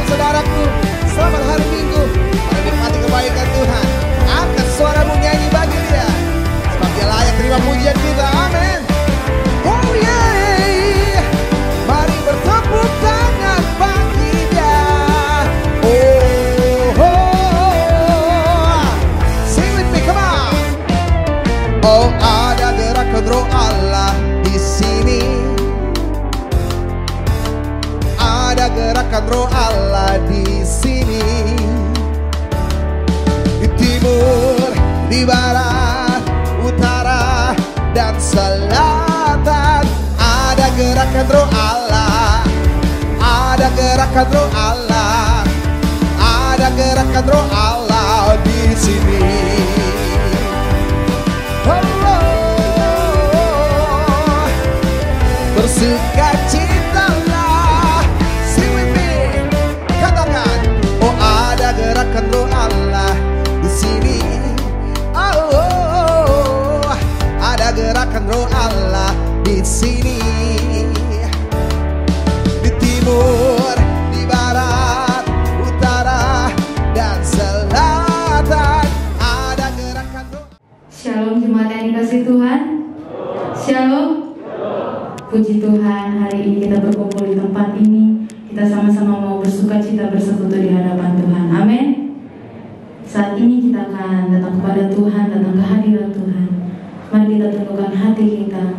saudaraku, selamat hari Minggu. Menikmati kebaikan Tuhan. Angkat suaramu nyanyi bagi Dia, sebab Dia layak terima pujian kita. Amin. Oh yeah. Mari bertepuk tangan bagi Dia. Sing with me, come on. Oh, ada gerakan roh Allah di sini. Ada gerakan roh Allah di sini. Di timur, di barat, utara, dan selatan. Ada gerakan roh Allah. Ada gerakan roh Allah. Ada gerakan roh Allah di sini. Bersukacitalah, sing with me, katakan, oh ada gerakan roh Allah di sini. Oh, ada gerakan roh Allah di sini. Di timur, di barat, utara, dan selatan ada gerakan roh. Shalom jemaat yang dikasih Tuhan. Shalom. Puji Tuhan, hari ini kita berkumpul di tempat ini. Kita sama-sama mau bersuka cita bersekutu di hadapan Tuhan. Amin. Saat ini kita akan datang kepada Tuhan, datang ke hadirat Tuhan. Mari kita tundukkan hati kita.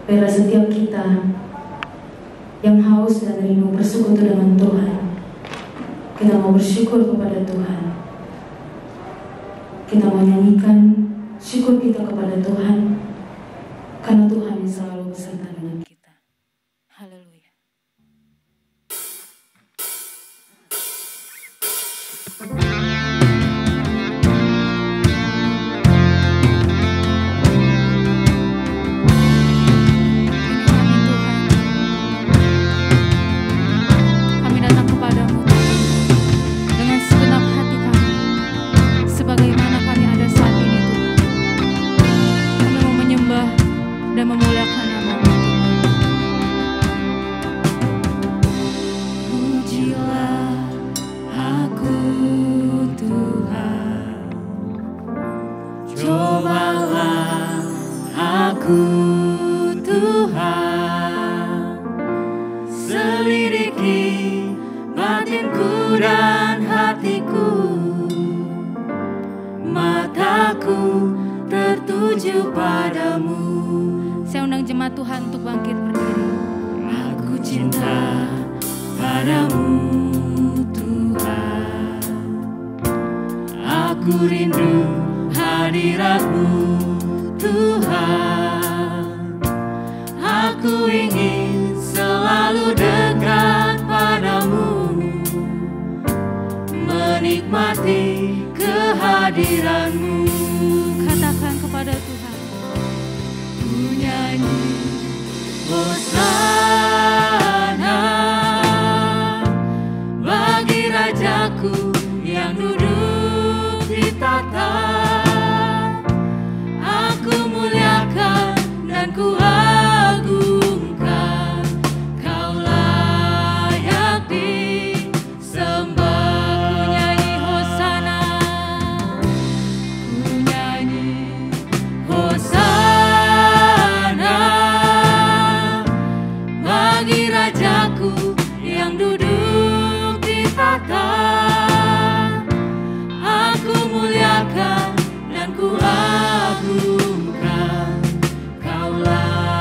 Biarlah setiap kita yang haus dan rindu bersekutu dengan Tuhan, kita mau bersyukur kepada Tuhan. Kita mau nyanyikan syukur kita kepada Tuhan, karena Tuhan yang selalu beserta dengan kita. Haleluya. Kami datang kepadamu Tuhan, dengan segenap hati kami, sebagaimana kami ada saat ini Tuhan. Kami mau menyembah dan memuliakan nama-Mu. Pujilah aku Tuhan, cobalah aku Tuhan, selidiki batinku dan hatiku, mataku tertuju padamu. Saya undang jemaat Tuhan untuk bangkit berdiri. Aku cinta padamu Tuhan, aku rindu hadirat-Mu Tuhan, aku ingin selalu dekat padamu, menikmati kehadiran-Mu. Katakan kepada Tuhan, ku nyanyi Hosana bagi Rajaku yang duduk di tahta. Aku muliakan dan ku agungkan, Kau layak disembah. Ku nyanyi Hosana, ku nyanyi Hosana bagi Rajaku yang duduk di tahta. Aku muliakan dan ku agungkan, Kau layak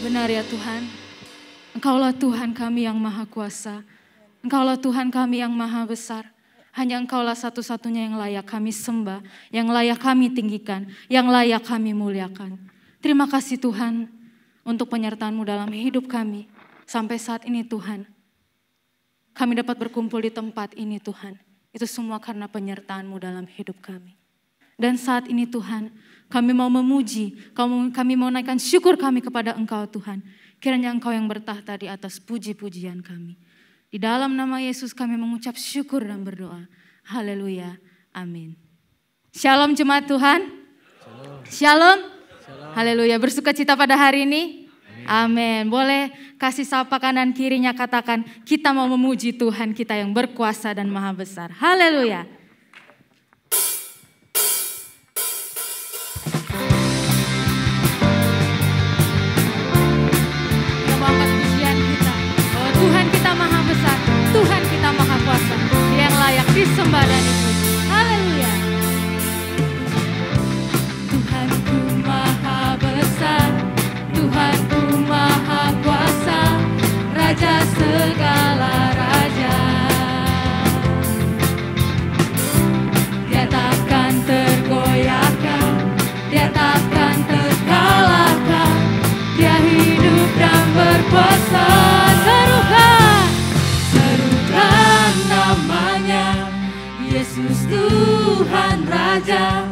Benar ya Tuhan, Engkaulah Tuhan kami yang maha kuasa. Engkaulah Tuhan kami yang maha besar. Hanya Engkaulah satu-satunya yang layak kami sembah, yang layak kami tinggikan, yang layak kami muliakan. Terima kasih Tuhan untuk penyertaan-Mu dalam hidup kami. Sampai saat ini Tuhan, kami dapat berkumpul di tempat ini Tuhan. Itu semua karena penyertaan-Mu dalam hidup kami. Dan saat ini Tuhan, kami mau memuji, kami mau naikkan syukur kami kepada Engkau Tuhan. Kiranya Engkau yang bertahta di atas puji-pujian kami. Di dalam nama Yesus kami mengucap syukur dan berdoa. Haleluya. Amin. Shalom jemaat Tuhan. Shalom. Haleluya. Bersuka cita pada hari ini. Amin. Boleh kasih sapa kanan kirinya, katakan kita mau memuji Tuhan kita yang berkuasa dan maha besar. Haleluya. Tuhan kita maha besar, Tuhan kita maha kuasa, Dia yang layak disembah dan dipuji. Haleluya. Tuhanku maha besar, Tuhanku maha kuasa, Raja segala raja. Dia takkan tergoyahkan, Dia takkan terkalahkan, Dia hidup dan berkuasa. Yesus Tuhan Raja,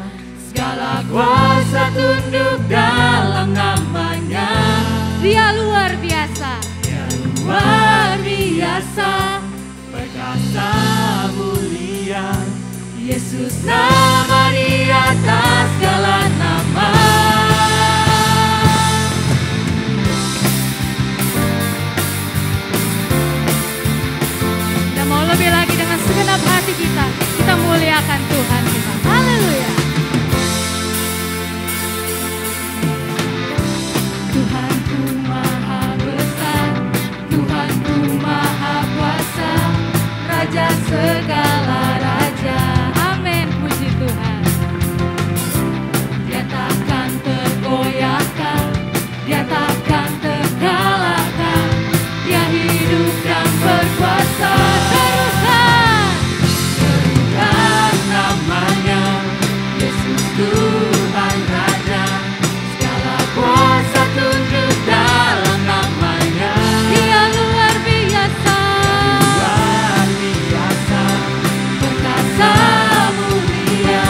segala kuasa tunduk dalam namanya. Dia luar biasa, Dia luar biasa, perkasa mulia. Yesus nama di atas segala nama. Kita mau lebih lagi dengan segenap hati kita. Kita muliakan Tuhan kita. Haleluya. Tuhanku maha besar, Tuhanku maha kuasa, Raja segala raja. Amin, puji Tuhan. Dia takkan tergoyahkan, Dia takkan terkalahkan, Dia hidup dan berkuasa. Tuhan Raja, segala kuasa tunduk dalam namanya. Dia luar biasa, perkasa mulia.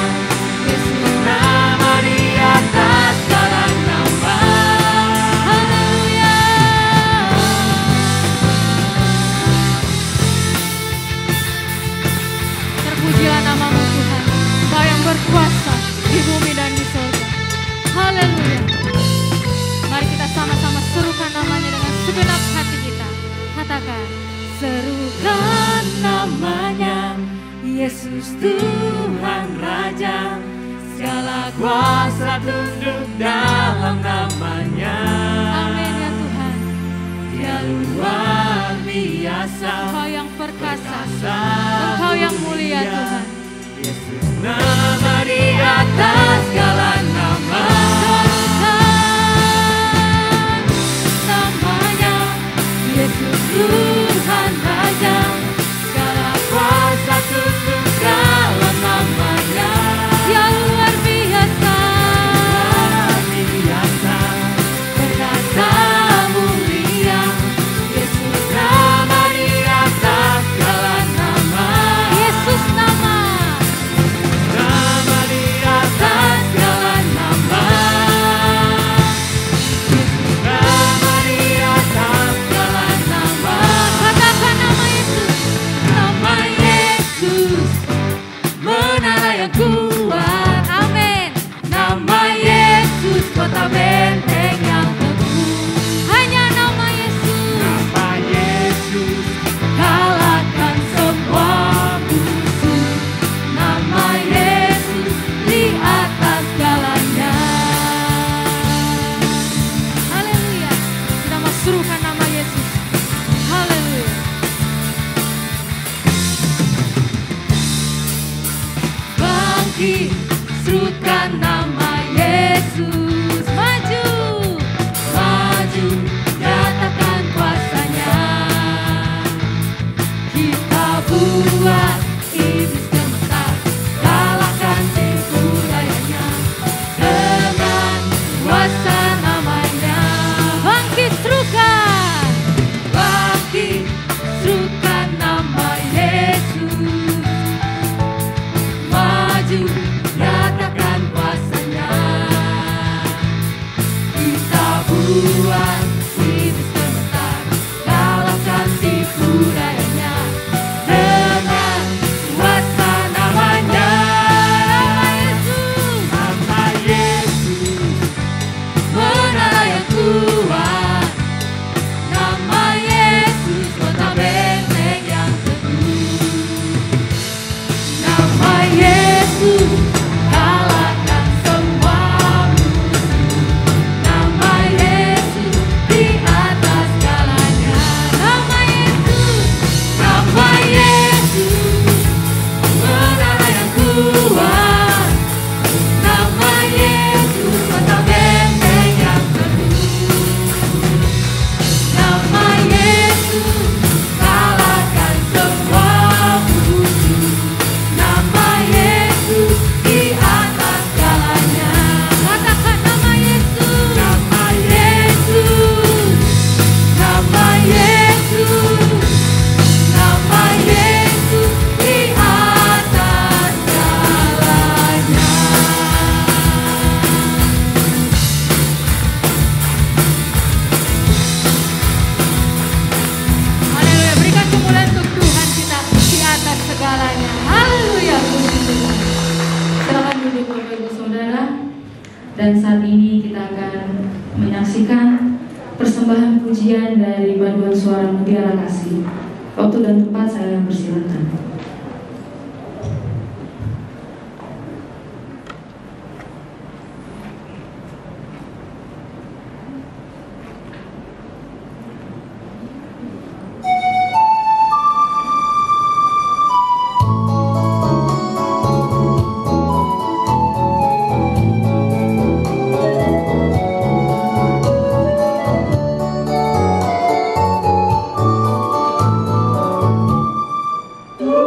Yesus nama di atas segala nama. Haleluya. Terpujilah nama-Mu Tuhan, Kau yang berkuasa di bumi dan di surga. Haleluya. Mari kita sama-sama serukan namanya dengan segenap hati kita. Katakan, serukan namanya, Yesus Tuhan Raja, segala kuasa tunduk dalam namanya. Amin ya Tuhan. Dia luar biasa, Engkau yang perkasa, Engkau yang mulia Tuhan. Yesus nama di atas segala nama. Namanya Yesus Tuhan Raja, segala kuasa tunduk dalam namanya. Dia luar biasa, perkasa mulia. Yesus nama di atas segala nama. Yesus nama di atas segala nama. Yesus nama di atas segala nama. Katakan nama Yesus, nama Yesus, menara yang kuat. Amin. Nama Yesus, kota benteng yang teguh. Hanya nama Yesus, nama Yesus, kalahkan semua musuh. Nama Yesus di atas segalanya. Haleluya. Kita mau serukan nama Yesus. Haleluya. Bangkit, serukan nama Yesus. Maju, maju. Dan saat ini kita akan menyaksikan persembahan pujian dari Paduan Suara Mutiara Kasih. Waktu dan tempat saya persilakan. Oh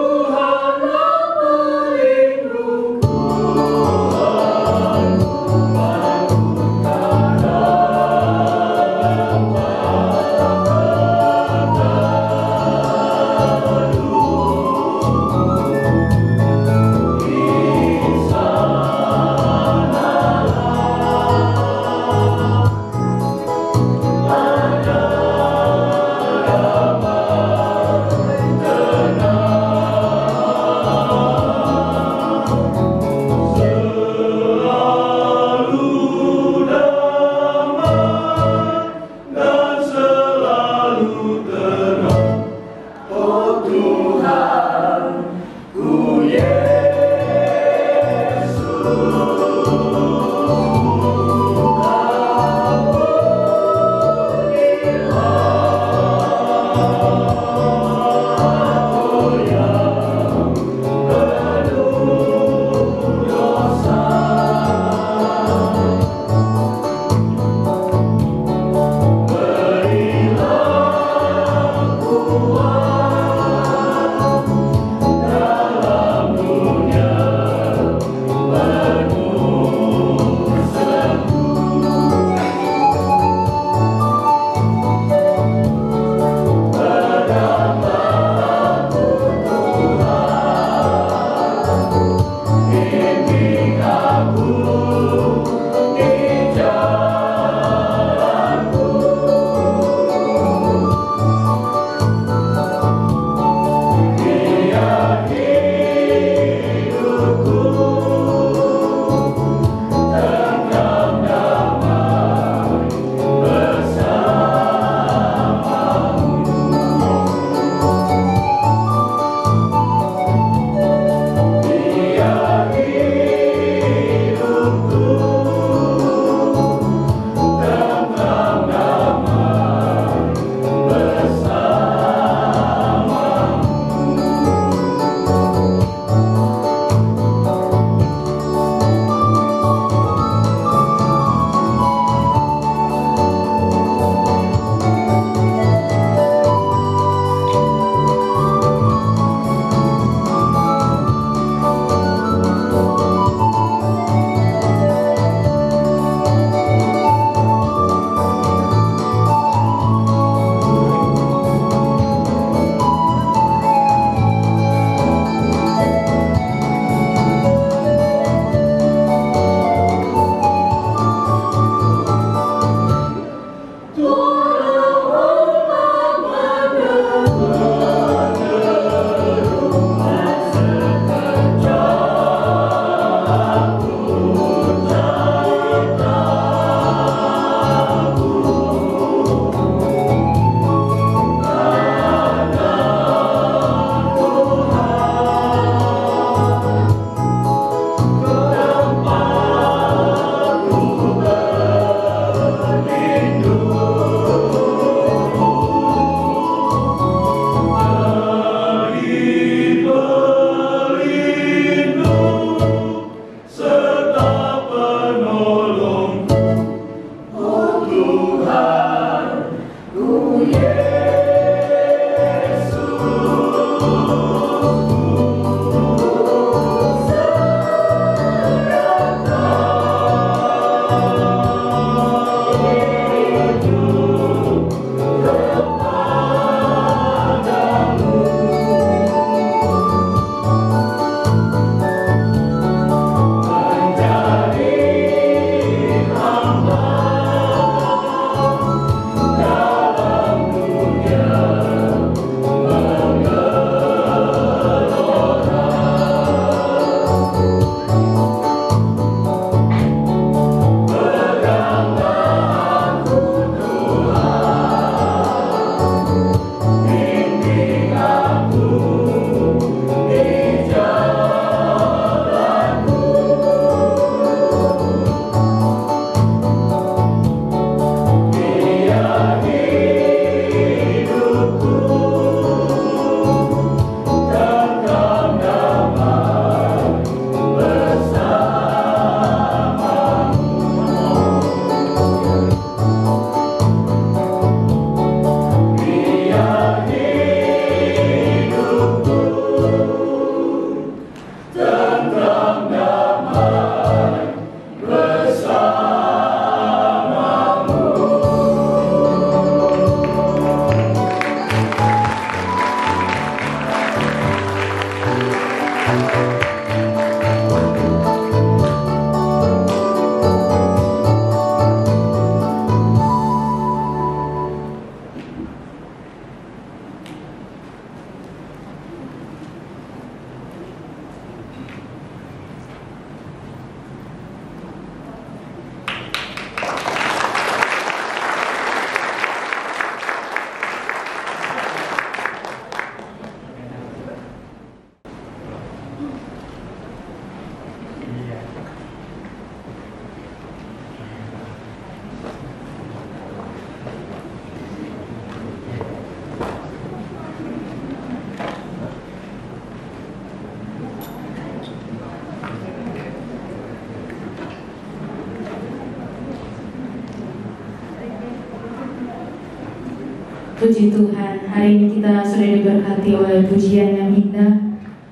Puji Tuhan, hari ini kita sudah diberkati oleh pujian yang indah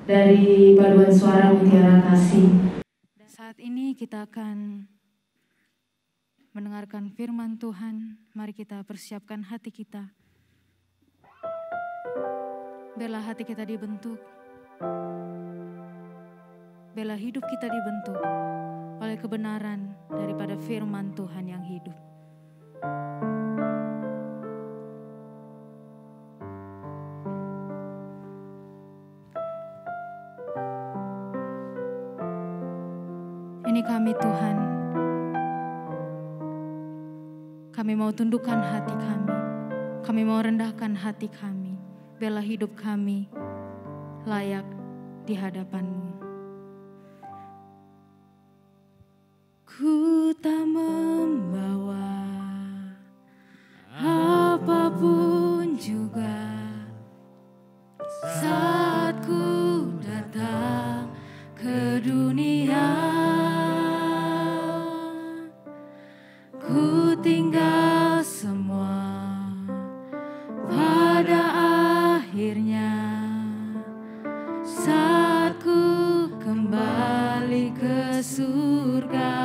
dari paduan suara Mutiara Kasih. Saat ini kita akan mendengarkan firman Tuhan. Mari kita persiapkan hati kita. Biarlah hati kita dibentuk. Biarlah hidup kita dibentuk oleh kebenaran daripada firman Tuhan yang hidup. Ini kami Tuhan, kami mau tundukkan hati kami mau rendahkan hati kami, biarlah hidup kami layak di hadapan-Mu. Ku tak membawa apapun juga saat ku datang ke dunia. Ku tinggal semua pada akhirnya saat ku kembali ke surga.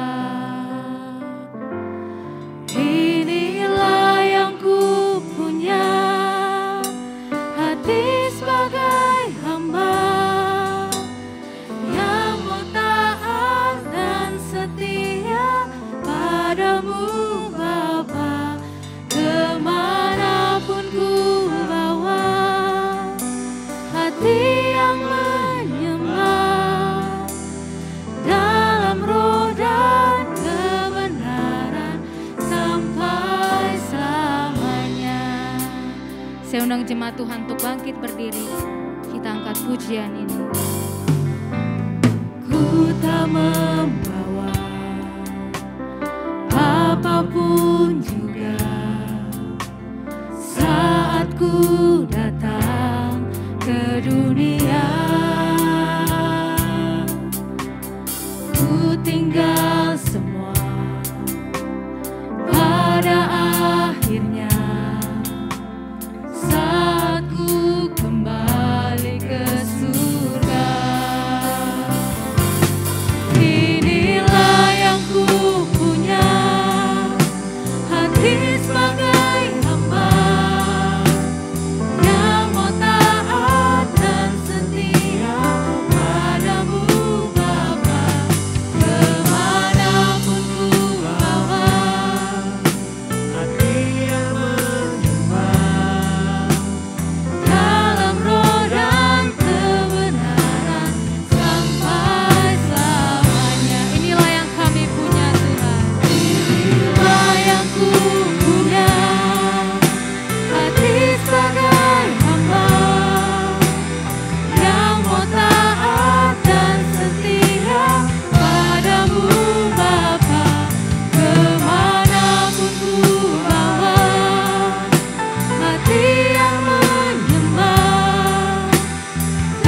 Inilah yang ku punya, hati sebagai hamba yang mau taat dan setia padamu Bapa, kemanapun ku bawa, hati yang menyembah dalam roh dan kebenaran sampai selamanya. Saya undang jemaat Tuhan untuk bangkit berdiri, kita angkat pujian ini. Ku tak membawa apapun juga saat ku datang ke dunia. Ku tinggal semua pada akhirnya saat ku kembali ke surga. Inilah yang ku punya, hati sebagai hamba yang mau taat dan setia padamu Bapa, kemanapun ku bawa, hati yang menyembah dalam roh dan kebenaran sampai selamanya. Inilah yang kami punya Tuhan, inilah yang ku punya, hati sebagai hamba yang mau taat dan setia padamu Bapa, kemanapun ku bawa, hati yang menyembah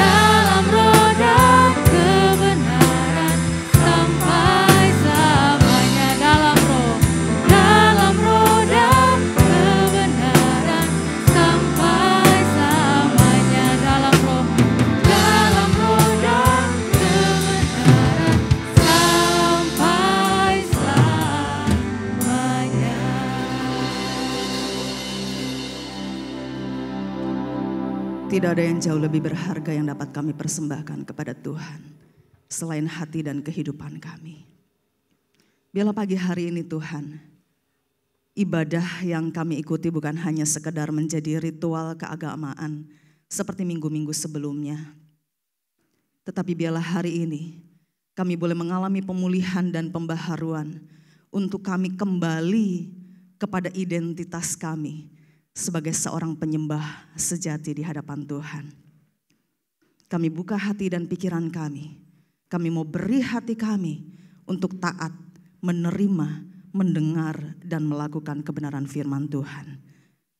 dalam roh dan kebenaran sampai selamanya. Dalam roh dan kebenaran sampai selamanya. Dalam roh dan kebenaran sampai selamanya. Tidak ada yang jauh lebih berharga yang dapat kami persembahkan kepada Tuhan selain hati dan kehidupan kami. Biarlah pagi hari ini Tuhan, ibadah yang kami ikuti bukan hanya sekedar menjadi ritual keagamaan seperti minggu-minggu sebelumnya. Tetapi biarlah hari ini kami boleh mengalami pemulihan dan pembaharuan untuk kami kembali kepada identitas kami sebagai seorang penyembah sejati di hadapan Tuhan. Kami buka hati dan pikiran kami. Kami mau beri hati kami untuk taat, menerima, mendengar, dan melakukan kebenaran firman Tuhan.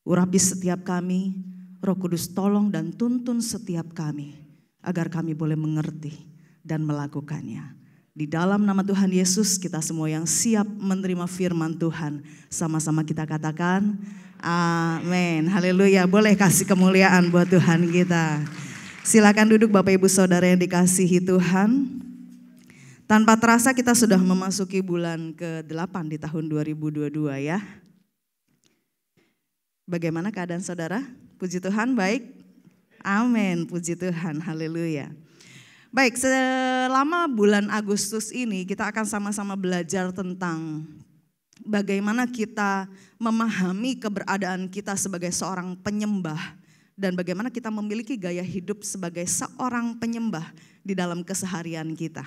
Urapi setiap kami, Roh Kudus tolong dan tuntun setiap kami, agar kami boleh mengerti dan melakukannya. Di dalam nama Tuhan Yesus, kita semua yang siap menerima firman Tuhan, sama-sama kita katakan amin. Haleluya. Boleh kasih kemuliaan buat Tuhan kita. Silakan duduk Bapak Ibu Saudara yang dikasihi Tuhan. Tanpa terasa kita sudah memasuki bulan ke-8 di tahun 2022 ya. Bagaimana keadaan saudara? Puji Tuhan baik? Amin, puji Tuhan, haleluya. Baik, selama bulan Agustus ini kita akan sama-sama belajar tentang bagaimana kita memahami keberadaan kita sebagai seorang penyembah dan bagaimana kita memiliki gaya hidup sebagai seorang penyembah di dalam keseharian kita.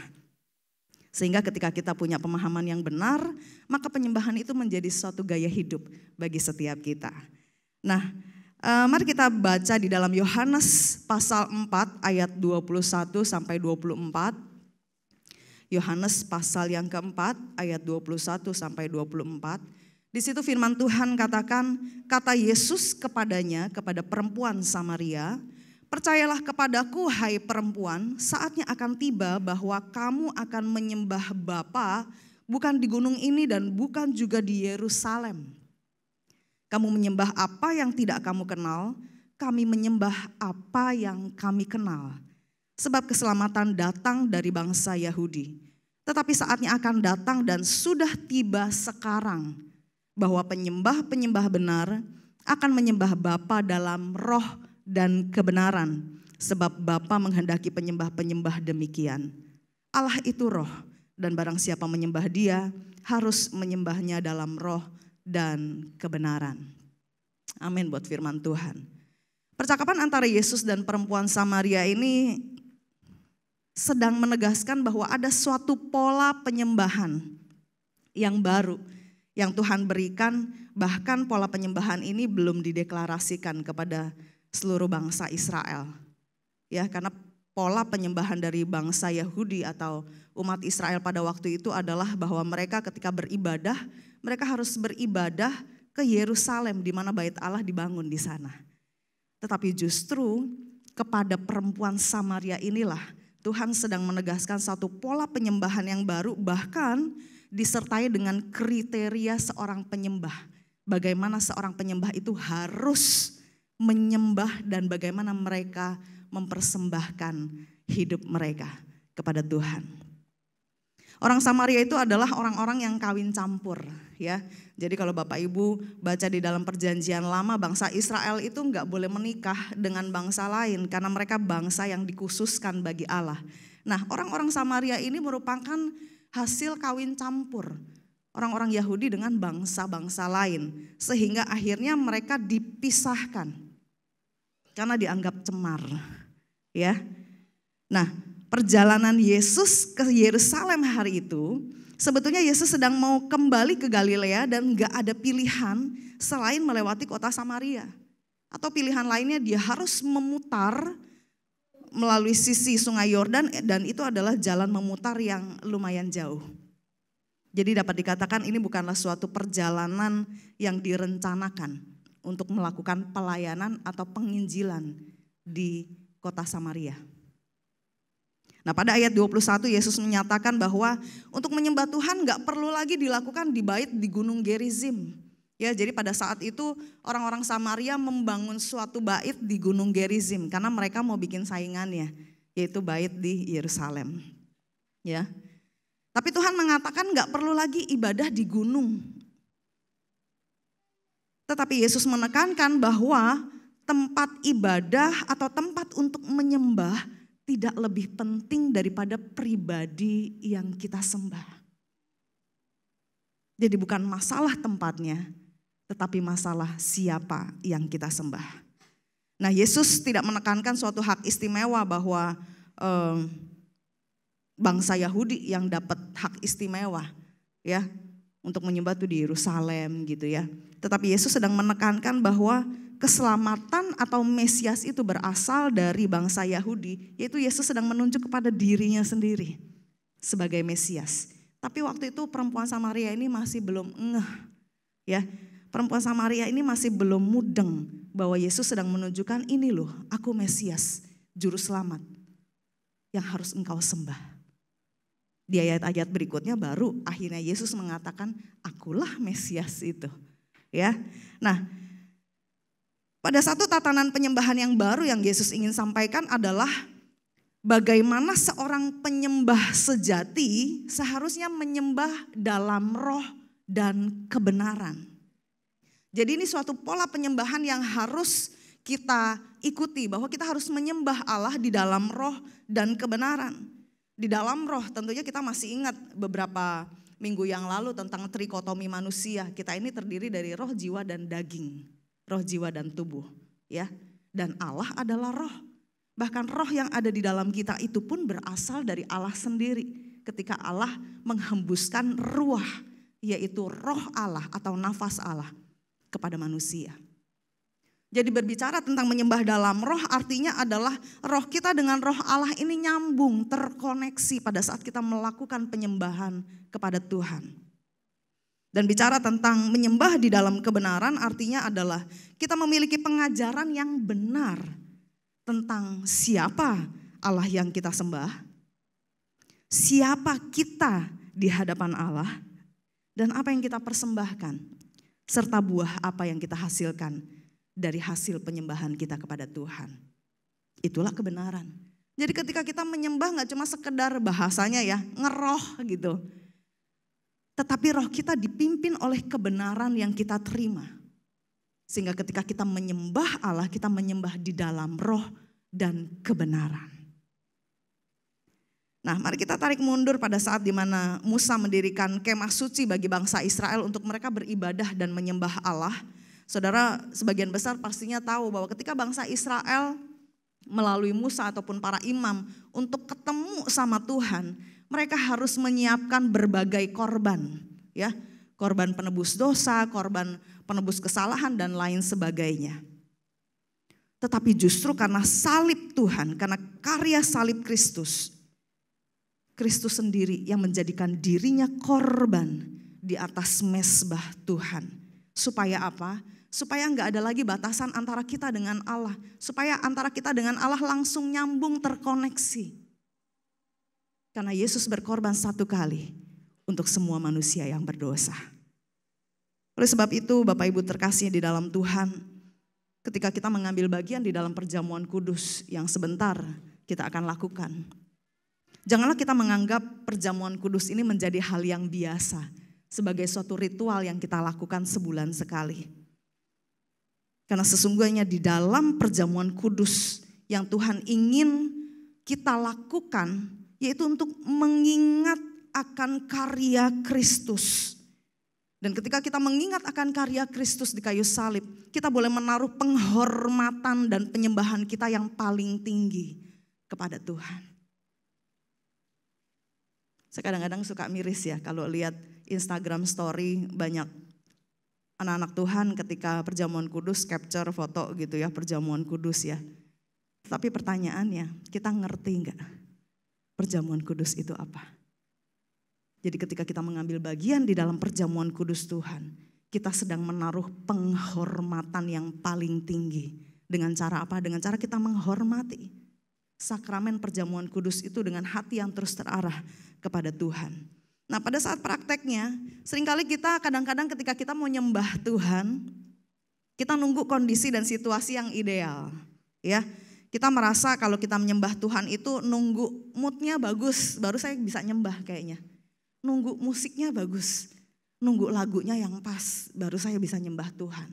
Sehingga ketika kita punya pemahaman yang benar, maka penyembahan itu menjadi suatu gaya hidup bagi setiap kita. Nah, mari kita baca di dalam Yohanes pasal 4 ayat 21 sampai 24. Yohanes pasal yang keempat ayat 21 sampai 24. Di situ firman Tuhan katakan, kata Yesus kepadanya, kepada perempuan Samaria, percayalah kepadaku hai perempuan, saatnya akan tiba bahwa kamu akan menyembah Bapa bukan di gunung ini dan bukan juga di Yerusalem. Kamu menyembah apa yang tidak kamu kenal, kami menyembah apa yang kami kenal. Sebab keselamatan datang dari bangsa Yahudi. Tetapi saatnya akan datang dan sudah tiba sekarang, bahwa penyembah-penyembah benar akan menyembah Bapa dalam roh dan kebenaran. Sebab Bapa menghendaki penyembah-penyembah demikian. Allah itu roh, dan barang siapa menyembah Dia harus menyembahnya dalam roh dan kebenaran. Amin buat firman Tuhan. Percakapan antara Yesus dan perempuan Samaria ini sedang menegaskan bahwa ada suatu pola penyembahan yang baru yang Tuhan berikan, bahkan pola penyembahan ini belum dideklarasikan kepada seluruh bangsa Israel. Ya, karena pola penyembahan dari bangsa Yahudi atau umat Israel pada waktu itu adalah bahwa mereka ketika beribadah, mereka harus beribadah ke Yerusalem di mana bait Allah dibangun di sana. Tetapi justru kepada perempuan Samaria inilah Tuhan sedang menegaskan satu pola penyembahan yang baru, bahkan disertai dengan kriteria seorang penyembah. Bagaimana seorang penyembah itu harus menyembah dan bagaimana mereka mempersembahkan hidup mereka kepada Tuhan. Orang Samaria itu adalah orang-orang yang kawin campur ya. Jadi kalau Bapak Ibu baca di dalam perjanjian lama, bangsa Israel itu enggak boleh menikah dengan bangsa lain karena mereka bangsa yang dikhususkan bagi Allah. Nah, orang-orang Samaria ini merupakan hasil kawin campur orang-orang Yahudi dengan bangsa-bangsa lain, sehingga akhirnya mereka dipisahkan karena dianggap cemar ya. Nah, perjalanan Yesus ke Yerusalem hari itu, sebetulnya Yesus sedang mau kembali ke Galilea dan gak ada pilihan selain melewati kota Samaria. Atau pilihan lainnya dia harus memutar melalui sisi sungai Yordan dan itu adalah jalan memutar yang lumayan jauh. Jadi dapat dikatakan ini bukanlah suatu perjalanan yang direncanakan untuk melakukan pelayanan atau penginjilan di kota Samaria. Nah, pada ayat 21 Yesus menyatakan bahwa untuk menyembah Tuhan gak perlu lagi dilakukan di bait di Gunung Gerizim. Ya, jadi pada saat itu orang-orang Samaria membangun suatu bait di Gunung Gerizim karena mereka mau bikin saingannya, yaitu bait di Yerusalem. Ya. Tapi Tuhan mengatakan gak perlu lagi ibadah di gunung. Tetapi Yesus menekankan bahwa tempat ibadah atau tempat untuk menyembah tidak lebih penting daripada pribadi yang kita sembah. Jadi bukan masalah tempatnya, tetapi masalah siapa yang kita sembah. Nah, Yesus tidak menekankan suatu hak istimewa bahwa bangsa Yahudi yang dapat hak istimewa ya untuk menyembah itu di Yerusalem gitu ya. Tetapi Yesus sedang menekankan bahwa keselamatan atau Mesias itu berasal dari bangsa Yahudi, yaitu Yesus sedang menunjuk kepada dirinya sendiri sebagai Mesias. Tapi waktu itu perempuan Samaria ini masih belum ngeh ya. Perempuan Samaria ini masih belum mudeng bahwa Yesus sedang menunjukkan ini loh, aku Mesias, juru selamat yang harus engkau sembah. Di ayat-ayat berikutnya baru akhirnya Yesus mengatakan, akulah Mesias itu. Ya. Nah, pada satu tatanan penyembahan yang baru yang Yesus ingin sampaikan adalah bagaimana seorang penyembah sejati seharusnya menyembah dalam roh dan kebenaran. Jadi ini suatu pola penyembahan yang harus kita ikuti, bahwa kita harus menyembah Allah di dalam roh dan kebenaran. Di dalam roh tentunya kita masih ingat beberapa minggu yang lalu tentang trikotomi manusia. Kita ini terdiri dari roh, jiwa, dan daging. Roh, jiwa, dan tubuh. Ya. Dan Allah adalah roh. Bahkan roh yang ada di dalam kita itu pun berasal dari Allah sendiri. Ketika Allah menghembuskan ruah, yaitu roh Allah atau nafas Allah kepada manusia. Jadi berbicara tentang menyembah dalam roh artinya adalah roh kita dengan roh Allah ini nyambung, terkoneksi pada saat kita melakukan penyembahan kepada Tuhan. Dan bicara tentang menyembah di dalam kebenaran artinya adalah kita memiliki pengajaran yang benar tentang siapa Allah yang kita sembah, siapa kita di hadapan Allah, dan apa yang kita persembahkan, serta buah apa yang kita hasilkan dari hasil penyembahan kita kepada Tuhan. Itulah kebenaran. Jadi ketika kita menyembah gak cuma sekedar bahasanya ya, ngeroh gitu. Tetapi roh kita dipimpin oleh kebenaran yang kita terima. Sehingga ketika kita menyembah Allah, kita menyembah di dalam roh dan kebenaran. Nah, mari kita tarik mundur pada saat dimana Musa mendirikan kemah suci bagi bangsa Israel untuk mereka beribadah dan menyembah Allah. Saudara, sebagian besar pastinya tahu bahwa ketika bangsa Israel melalui Musa ataupun para imam untuk ketemu sama Tuhan, mereka harus menyiapkan berbagai korban, ya, korban penebus dosa, korban penebus kesalahan dan lain sebagainya. Tetapi justru karena salib Tuhan, karena karya salib Kristus, Kristus sendiri yang menjadikan dirinya korban di atas mezbah Tuhan. Supaya apa? Supaya enggak ada lagi batasan antara kita dengan Allah. Supaya antara kita dengan Allah langsung nyambung, terkoneksi. Karena Yesus berkorban satu kali untuk semua manusia yang berdosa. Oleh sebab itu Bapak Ibu terkasih di dalam Tuhan, ketika kita mengambil bagian di dalam perjamuan kudus yang sebentar kita akan lakukan, janganlah kita menganggap perjamuan kudus ini menjadi hal yang biasa, sebagai suatu ritual yang kita lakukan sebulan sekali. Karena sesungguhnya di dalam perjamuan kudus yang Tuhan ingin kita lakukan, yaitu untuk mengingat akan karya Kristus. Dan ketika kita mengingat akan karya Kristus di kayu salib, kita boleh menaruh penghormatan dan penyembahan kita yang paling tinggi kepada Tuhan. Saya kadang-kadang suka miris ya kalau lihat Instagram story banyak anak-anak Tuhan ketika perjamuan kudus capture foto gitu ya, perjamuan kudus ya. Tapi pertanyaannya, kita ngerti enggak perjamuan kudus itu apa? Jadi ketika kita mengambil bagian di dalam perjamuan kudus Tuhan, kita sedang menaruh penghormatan yang paling tinggi. Dengan cara apa? Dengan cara kita menghormati sakramen perjamuan kudus itu dengan hati yang terus terarah kepada Tuhan. Nah, pada saat prakteknya, seringkali kita kadang-kadang ketika kita mau nyembah Tuhan, kita nunggu kondisi dan situasi yang ideal. Ya, kita merasa kalau kita menyembah Tuhan itu nunggu moodnya bagus, baru saya bisa nyembah kayaknya. Nunggu musiknya bagus, nunggu lagunya yang pas, baru saya bisa nyembah Tuhan.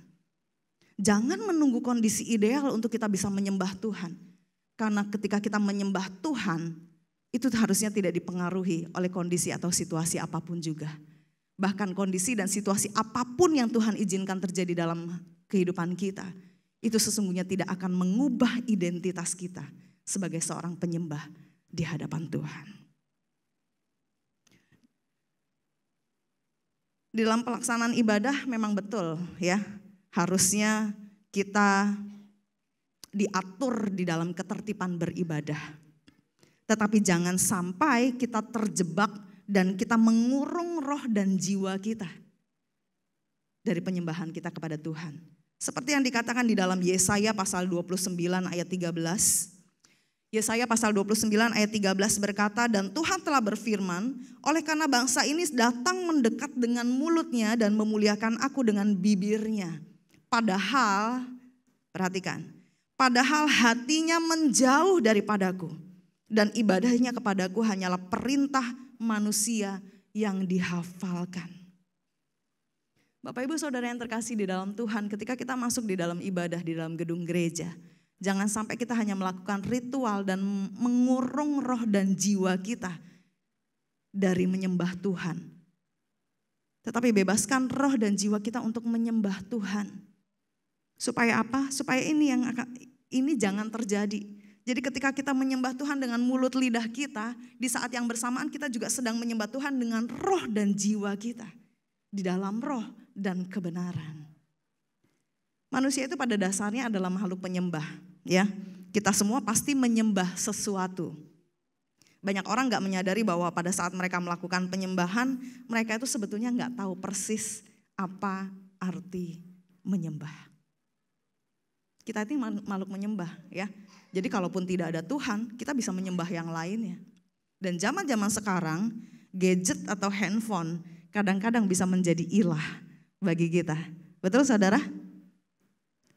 Jangan menunggu kondisi ideal untuk kita bisa menyembah Tuhan. Karena ketika kita menyembah Tuhan, itu harusnya tidak dipengaruhi oleh kondisi atau situasi apapun juga. Bahkan kondisi dan situasi apapun yang Tuhan izinkan terjadi dalam kehidupan kita, itu sesungguhnya tidak akan mengubah identitas kita sebagai seorang penyembah di hadapan Tuhan. Di dalam pelaksanaan ibadah memang betul ya, harusnya kita diatur di dalam ketertiban beribadah. Tetapi jangan sampai kita terjebak dan kita mengurung roh dan jiwa kita dari penyembahan kita kepada Tuhan. Seperti yang dikatakan di dalam Yesaya pasal 29 ayat 13. Yesaya pasal 29 ayat 13 berkata, dan Tuhan telah berfirman, oleh karena bangsa ini datang mendekat dengan mulutnya dan memuliakan aku dengan bibirnya. Padahal, perhatikan, padahal hatinya menjauh daripadaku dan ibadahnya kepadaku hanyalah perintah manusia yang dihafalkan. Bapak Ibu Saudara yang terkasih di dalam Tuhan, ketika kita masuk di dalam ibadah di dalam gedung gereja, jangan sampai kita hanya melakukan ritual dan mengurung roh dan jiwa kita dari menyembah Tuhan. Tetapi bebaskan roh dan jiwa kita untuk menyembah Tuhan. Supaya apa? Supaya ini jangan terjadi. Jadi ketika kita menyembah Tuhan dengan mulut lidah kita, di saat yang bersamaan kita juga sedang menyembah Tuhan dengan roh dan jiwa kita. Di dalam roh dan kebenaran. Manusia itu pada dasarnya adalah makhluk penyembah. Ya, kita semua pasti menyembah sesuatu. Banyak orang gak menyadari bahwa pada saat mereka melakukan penyembahan, mereka itu sebetulnya gak tahu persis apa arti menyembah. Kita ini makhluk menyembah ya. Jadi kalaupun tidak ada Tuhan, kita bisa menyembah yang lainnya. Dan zaman-zaman sekarang, gadget atau handphone kadang-kadang bisa menjadi ilah bagi kita. Betul saudara?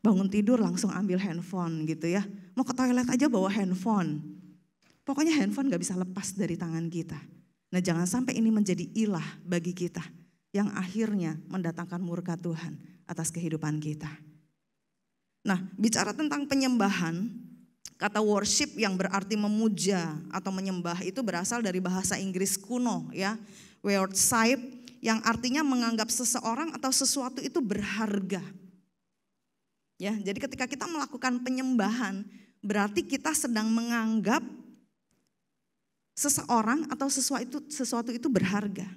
Bangun tidur langsung ambil handphone gitu ya. Mau ke toilet aja bawa handphone. Pokoknya handphone gak bisa lepas dari tangan kita. Nah jangan sampai ini menjadi ilah bagi kita. Yang akhirnya mendatangkan murka Tuhan atas kehidupan kita. Nah bicara tentang penyembahan, kata worship yang berarti memuja atau menyembah itu berasal dari bahasa Inggris kuno ya. Worship yang artinya menganggap seseorang atau sesuatu itu berharga. Ya, jadi ketika kita melakukan penyembahan, berarti kita sedang menganggap seseorang atau sesuatu itu berharga.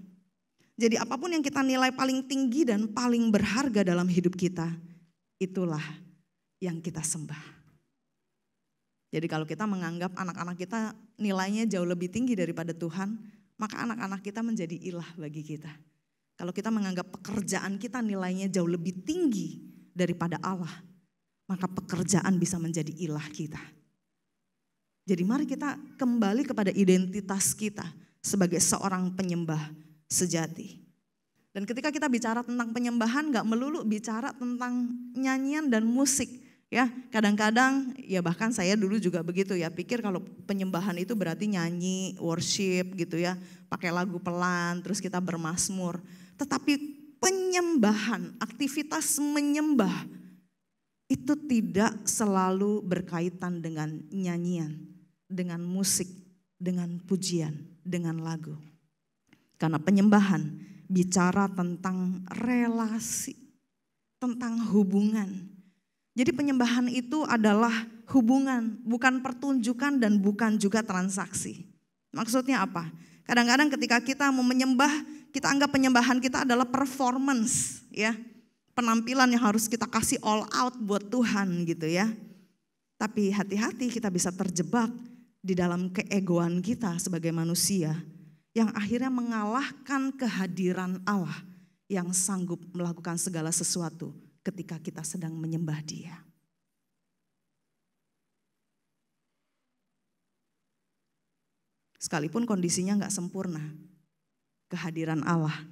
Jadi apapun yang kita nilai paling tinggi dan paling berharga dalam hidup kita, itulah yang kita sembah. Jadi kalau kita menganggap anak-anak kita nilainya jauh lebih tinggi daripada Tuhan, maka anak-anak kita menjadi ilah bagi kita. Kalau kita menganggap pekerjaan kita nilainya jauh lebih tinggi daripada Allah, maka pekerjaan bisa menjadi ilah kita. Jadi mari kita kembali kepada identitas kita sebagai seorang penyembah sejati. Dan ketika kita bicara tentang penyembahan gak melulu bicara tentang nyanyian dan musik. Ya, kadang-kadang ya bahkan saya dulu juga begitu ya, pikir kalau penyembahan itu berarti nyanyi, worship gitu ya, pakai lagu pelan terus kita bermazmur. Tetapi penyembahan, aktivitas menyembah itu tidak selalu berkaitan dengan nyanyian, dengan musik, dengan pujian, dengan lagu. Karena penyembahan bicara tentang relasi, tentang hubungan. Jadi penyembahan itu adalah hubungan, bukan pertunjukan dan bukan juga transaksi. Maksudnya apa? Kadang-kadang ketika kita mau menyembah, kita anggap penyembahan kita adalah performance ya. Penampilan yang harus kita kasih all out buat Tuhan gitu ya. Tapi hati-hati kita bisa terjebak di dalam keegoan kita sebagai manusia yang akhirnya mengalahkan kehadiran Allah yang sanggup melakukan segala sesuatu ketika kita sedang menyembah Dia. Sekalipun kondisinya gak sempurna, kehadiran Allah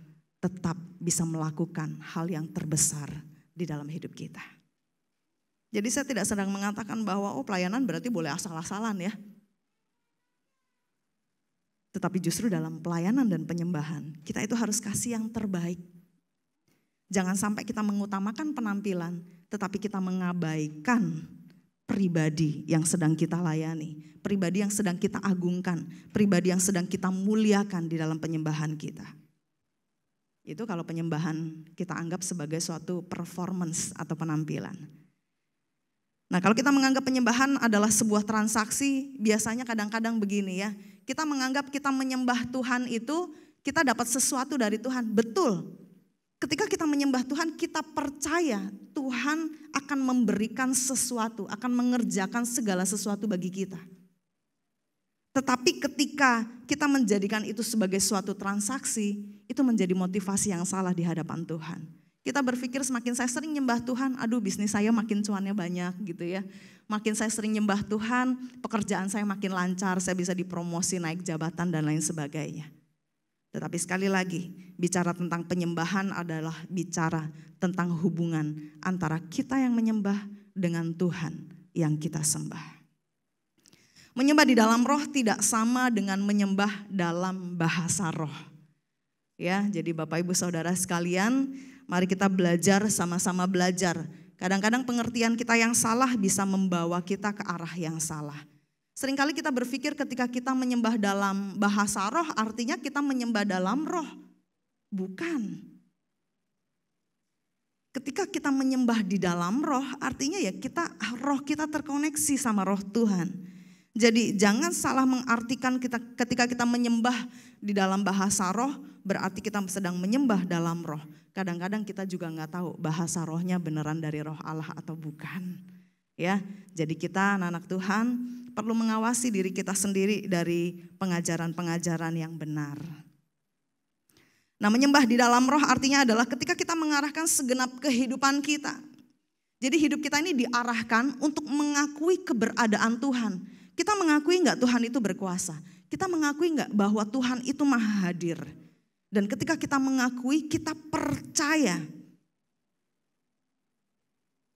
tetap bisa melakukan hal yang terbesar di dalam hidup kita. Jadi saya tidak sedang mengatakan bahwa pelayanan berarti boleh asal-asalan ya. Tetapi justru dalam pelayanan dan penyembahan kita itu harus kasih yang terbaik. Jangan sampai kita mengutamakan penampilan tetapi kita mengabaikan pribadi yang sedang kita layani. Pribadi yang sedang kita agungkan. Pribadi yang sedang kita muliakan di dalam penyembahan kita. Itu kalau penyembahan kita anggap sebagai suatu performance atau penampilan. Nah kalau kita menganggap penyembahan adalah sebuah transaksi, biasanya kadang-kadang begini ya. Kita menganggap kita menyembah Tuhan itu kita dapat sesuatu dari Tuhan. Betul. Ketika kita menyembah Tuhan, kita percaya Tuhan akan memberikan sesuatu, akan mengerjakan segala sesuatu bagi kita. Tetapi ketika kita menjadikan itu sebagai suatu transaksi, itu menjadi motivasi yang salah di hadapan Tuhan. Kita berpikir semakin saya sering nyembah Tuhan, aduh bisnis saya makin cuannya banyak gitu ya. Makin saya sering nyembah Tuhan, pekerjaan saya makin lancar, saya bisa dipromosi, naik jabatan dan lain sebagainya. Tetapi sekali lagi, bicara tentang penyembahan adalah bicara tentang hubungan antara kita yang menyembah dengan Tuhan yang kita sembah. Menyembah di dalam roh tidak sama dengan menyembah dalam bahasa roh. Ya, jadi Bapak Ibu Saudara sekalian, mari kita belajar, sama-sama belajar. Kadang-kadang pengertian kita yang salah bisa membawa kita ke arah yang salah. Seringkali kita berpikir ketika kita menyembah dalam bahasa roh artinya kita menyembah dalam roh. Bukan. Ketika kita menyembah di dalam roh artinya ya roh kita terkoneksi sama roh Tuhan. Jadi jangan salah mengartikan ketika kita menyembah di dalam bahasa roh berarti kita sedang menyembah dalam roh. Kadang-kadang kita juga nggak tahu bahasa rohnya beneran dari roh Allah atau bukan. Ya, jadi kita anak-anak Tuhan perlu mengawasi diri kita sendiri dari pengajaran-pengajaran yang benar. Nah, menyembah di dalam roh artinya adalah ketika kita mengarahkan segenap kehidupan kita. Jadi hidup kita ini diarahkan untuk mengakui keberadaan Tuhan. Kita mengakui enggak Tuhan itu berkuasa? Kita mengakui enggak bahwa Tuhan itu maha hadir? Dan ketika kita mengakui, kita percaya.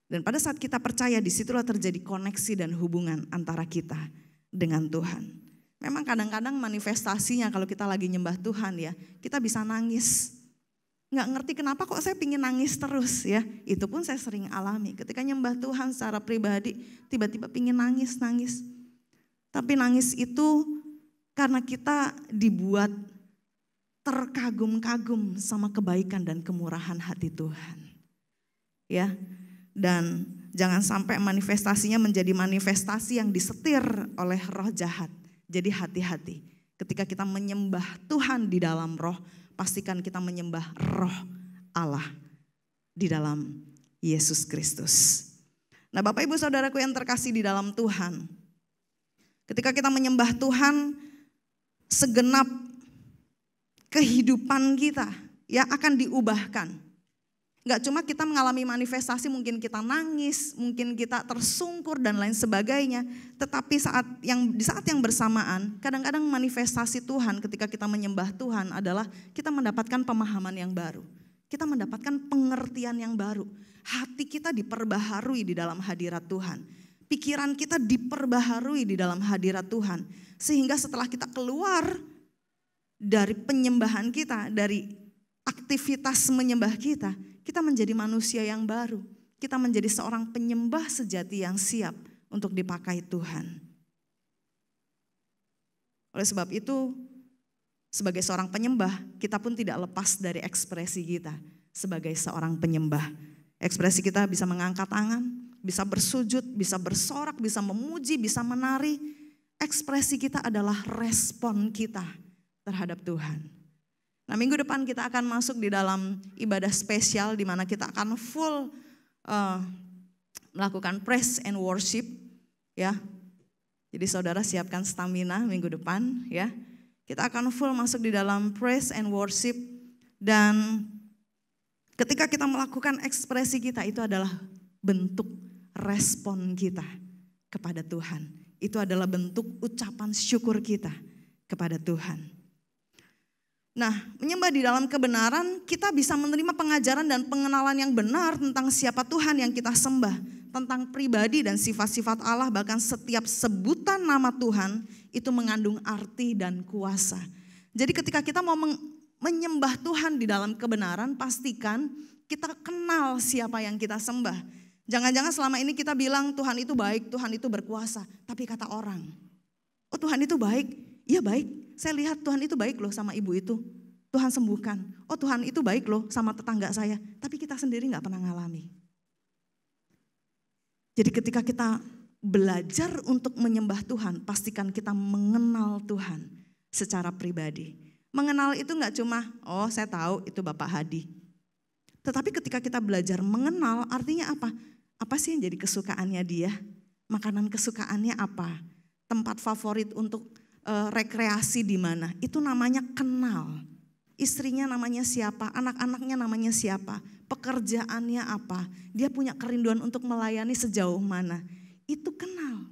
Dan pada saat kita percaya, disitulah terjadi koneksi dan hubungan antara kita dengan Tuhan. Memang kadang-kadang manifestasinya kalau kita lagi nyembah Tuhan ya, kita bisa nangis. Nggak ngerti kenapa kok saya pingin nangis terus ya. Itu pun saya sering alami. Ketika nyembah Tuhan secara pribadi, tiba-tiba pingin nangis. Tapi nangis itu karena kita dibuat terkagum-kagum sama kebaikan dan kemurahan hati Tuhan. Ya. Dan jangan sampai manifestasinya menjadi manifestasi yang disetir oleh roh jahat. Jadi hati-hati. Ketika kita menyembah Tuhan di dalam roh, pastikan kita menyembah roh Allah di dalam Yesus Kristus. Nah, Bapak Ibu Saudaraku yang terkasih di dalam Tuhan, ketika kita menyembah Tuhan, segenap kehidupan kita ya akan diubahkan. Gak cuma kita mengalami manifestasi, mungkin kita nangis, mungkin kita tersungkur dan lain sebagainya. Tetapi di saat yang bersamaan, kadang-kadang manifestasi Tuhan ketika kita menyembah Tuhan adalah kita mendapatkan pemahaman yang baru. Kita mendapatkan pengertian yang baru. Hati kita diperbaharui di dalam hadirat Tuhan. Pikiran kita diperbaharui di dalam hadirat Tuhan. Sehingga setelah kita keluar dari penyembahan kita, dari aktivitas menyembah kita, kita menjadi manusia yang baru. Kita menjadi seorang penyembah sejati yang siap untuk dipakai Tuhan. Oleh sebab itu, sebagai seorang penyembah, kita pun tidak lepas dari ekspresi kita sebagai seorang penyembah. Ekspresi kita bisa mengangkat tangan, bisa bersujud, bisa bersorak, bisa memuji, bisa menari. Ekspresi kita adalah respon kita terhadap Tuhan. Nah, minggu depan kita akan masuk di dalam ibadah spesial di mana kita akan full melakukan praise and worship ya. Jadi saudara siapkan stamina minggu depan ya. Kita akan full masuk di dalam praise and worship, dan ketika kita melakukan ekspresi kita itu adalah bentuk respon kita kepada Tuhan. Itu adalah bentuk ucapan syukur kita kepada Tuhan. Nah, menyembah di dalam kebenaran, kita bisa menerima pengajaran dan pengenalan yang benar tentang siapa Tuhan yang kita sembah, tentang pribadi dan sifat-sifat Allah, bahkan setiap sebutan nama Tuhan itu mengandung arti dan kuasa. Jadi ketika kita mau menyembah Tuhan di dalam kebenaran, pastikan kita kenal siapa yang kita sembah. Jangan-jangan selama ini kita bilang Tuhan itu baik, Tuhan itu berkuasa, tapi kata orang, oh Tuhan itu baik, iya baik. Saya lihat Tuhan itu baik loh sama ibu itu. Tuhan sembuhkan. Oh Tuhan itu baik loh sama tetangga saya. Tapi kita sendiri gak pernah ngalami. Jadi ketika kita belajar untuk menyembah Tuhan, pastikan kita mengenal Tuhan secara pribadi. Mengenal itu gak cuma, oh saya tahu itu Bapak Hadi. Tetapi ketika kita belajar mengenal, artinya apa? Apa sih yang jadi kesukaannya dia? Makanan kesukaannya apa? Tempat favorit untuk rekreasi di mana? Itu namanya kenal. istrinya namanya siapa, anak-anaknya namanya siapa, pekerjaannya apa, dia punya kerinduan untuk melayani sejauh mana. Itu kenal.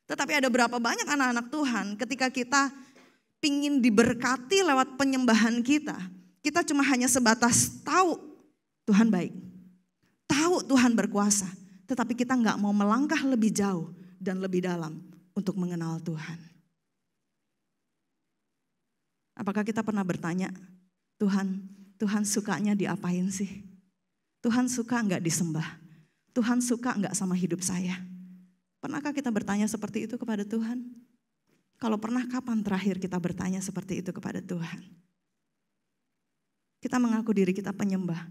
Tetapi ada berapa banyak anak-anak Tuhan ketika kita pingin diberkati lewat penyembahan kita cuma hanya sebatas tahu Tuhan baik, tahu Tuhan berkuasa, tetapi kita nggak mau melangkah lebih jauh dan lebih dalam untuk mengenal Tuhan. Apakah kita pernah bertanya, Tuhan sukanya diapain sih? Tuhan suka nggak disembah? Tuhan suka nggak sama hidup saya? Pernahkah kita bertanya seperti itu kepada Tuhan? Kalau pernah, kapan terakhir kita bertanya seperti itu kepada Tuhan? Kita mengaku diri kita penyembah,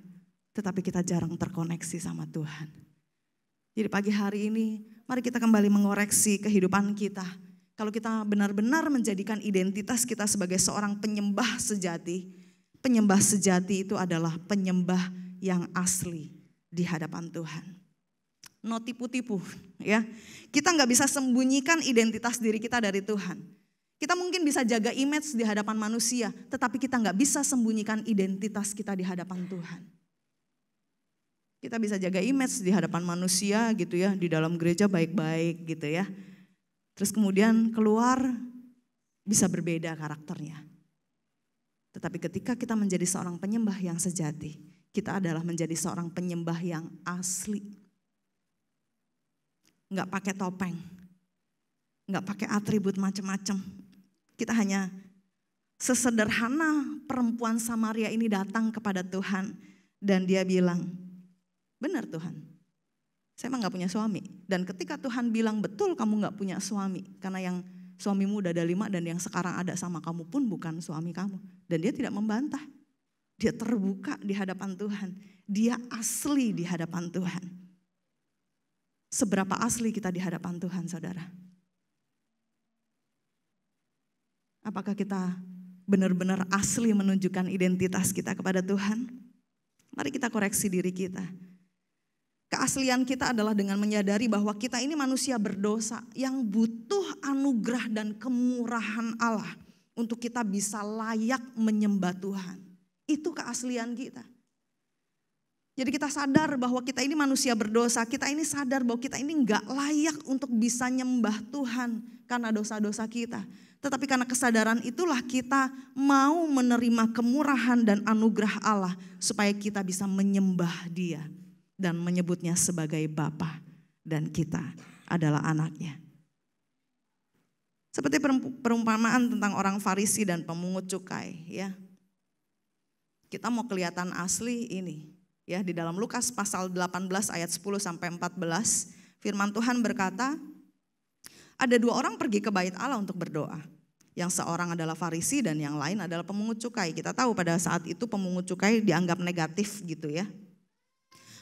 tetapi kita jarang terkoneksi sama Tuhan. Jadi pagi hari ini, mari kita kembali mengoreksi kehidupan kita. Kalau kita benar-benar menjadikan identitas kita sebagai seorang penyembah sejati itu adalah penyembah yang asli di hadapan Tuhan. No tipu-tipu ya. Kita nggak bisa sembunyikan identitas diri kita dari Tuhan. Kita mungkin bisa jaga image di hadapan manusia, tetapi kita nggak bisa sembunyikan identitas kita di hadapan Tuhan. Kita bisa jaga image di hadapan manusia gitu ya, di dalam gereja baik-baik gitu ya. Terus kemudian keluar bisa berbeda karakternya. Tetapi ketika kita menjadi seorang penyembah yang sejati, kita adalah menjadi seorang penyembah yang asli. Nggak pakai topeng, nggak pakai atribut macam-macam. Kita hanya sesederhana perempuan Samaria ini datang kepada Tuhan dan dia bilang, benar Tuhan, saya emang gak punya suami. Dan ketika Tuhan bilang betul kamu gak punya suami, karena yang suamimu udah ada 5 dan yang sekarang ada sama kamu pun bukan suami kamu. Dan dia tidak membantah, dia terbuka di hadapan Tuhan, dia asli di hadapan Tuhan. Seberapa asli kita di hadapan Tuhan, saudara? Apakah kita benar-benar asli menunjukkan identitas kita kepada Tuhan? Mari kita koreksi diri kita. Keaslian kita adalah dengan menyadari bahwa kita ini manusia berdosa yang butuh anugerah dan kemurahan Allah untuk kita bisa layak menyembah Tuhan. Itu keaslian kita. Jadi kita sadar bahwa kita ini manusia berdosa, kita ini sadar bahwa kita ini enggak layak untuk bisa nyembah Tuhan karena dosa-dosa kita. Tetapi karena kesadaran itulah kita mau menerima kemurahan dan anugerah Allah supaya kita bisa menyembah Dia dan menyebutnya sebagai Bapa dan kita adalah anaknya. Seperti perumpamaan tentang orang Farisi dan pemungut cukai ya. Kita mau kelihatan asli ini ya, di dalam Lukas pasal 18 ayat 10 sampai 14 firman Tuhan berkata, ada 2 orang pergi ke bait Allah untuk berdoa. Yang seorang adalah Farisi dan yang lain adalah pemungut cukai. Kita tahu pada saat itu pemungut cukai dianggap negatif gitu ya.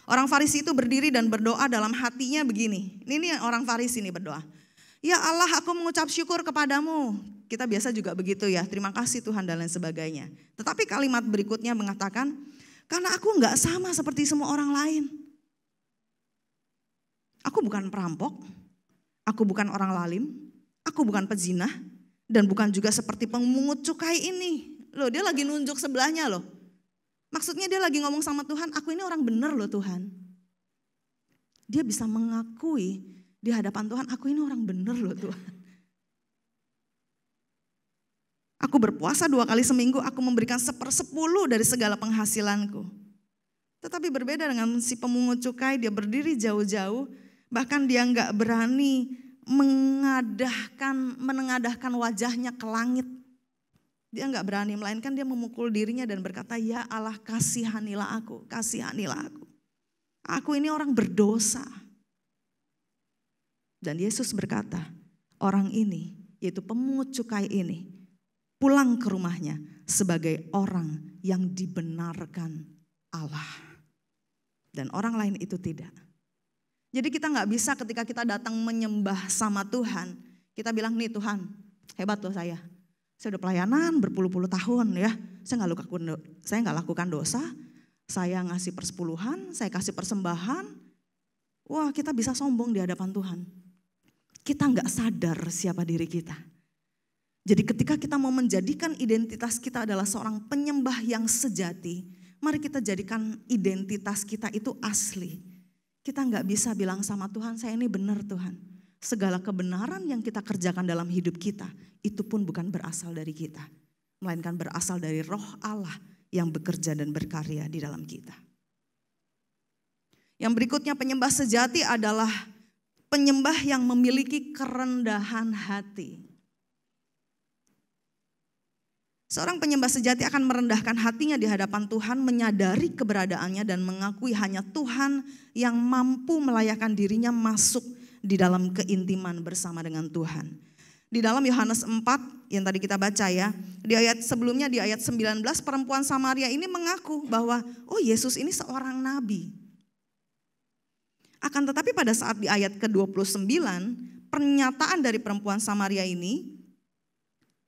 Orang Farisi itu berdiri dan berdoa dalam hatinya begini. Ini orang Farisi nih berdoa. Ya Allah, aku mengucap syukur kepadamu. Kita biasa juga begitu ya, terima kasih Tuhan dan lain sebagainya. Tetapi kalimat berikutnya mengatakan, karena aku enggak sama seperti semua orang lain. Aku bukan perampok, aku bukan orang lalim, aku bukan pezinah, dan bukan juga seperti pemungut cukai ini. Loh, dia lagi nunjuk sebelahnya loh. Maksudnya dia lagi ngomong sama Tuhan, aku ini orang benar loh Tuhan. Dia bisa mengakui di hadapan Tuhan, aku ini orang benar loh Tuhan. Aku berpuasa 2 kali seminggu, aku memberikan 1/10 dari segala penghasilanku. Tetapi berbeda dengan si pemungut cukai, dia berdiri jauh-jauh, bahkan dia enggak berani menengadahkan wajahnya ke langit. Dia enggak berani, melainkan dia memukul dirinya dan berkata, ya Allah kasihanilah aku, kasihanilah aku. Aku ini orang berdosa. Dan Yesus berkata, orang ini, yaitu pemungut cukai ini, pulang ke rumahnya sebagai orang yang dibenarkan Allah. Dan orang lain itu tidak. Jadi kita gak bisa ketika kita datang menyembah sama Tuhan, kita bilang nih Tuhan, hebat loh saya. Saya udah pelayanan berpuluh-puluh tahun ya. Saya gak lakukan dosa, saya ngasih persepuluhan, saya kasih persembahan. Wah, kita bisa sombong di hadapan Tuhan. Kita gak sadar siapa diri kita. Jadi ketika kita mau menjadikan identitas kita adalah seorang penyembah yang sejati, mari kita jadikan identitas kita itu asli. Kita nggak bisa bilang sama Tuhan, saya ini benar Tuhan. Segala kebenaran yang kita kerjakan dalam hidup kita, itu pun bukan berasal dari kita. Melainkan berasal dari Roh Allah yang bekerja dan berkarya di dalam kita. Yang berikutnya penyembah sejati adalah penyembah yang memiliki kerendahan hati. Seorang penyembah sejati akan merendahkan hatinya di hadapan Tuhan, menyadari keberadaannya dan mengakui hanya Tuhan yang mampu melayakan dirinya masuk di dalam keintiman bersama dengan Tuhan. Di dalam Yohanes 4 yang tadi kita baca ya, di ayat sebelumnya di ayat 19 perempuan Samaria ini mengaku bahwa oh Yesus ini seorang nabi. Akan tetapi pada saat di ayat ke-29 pernyataan dari perempuan Samaria ini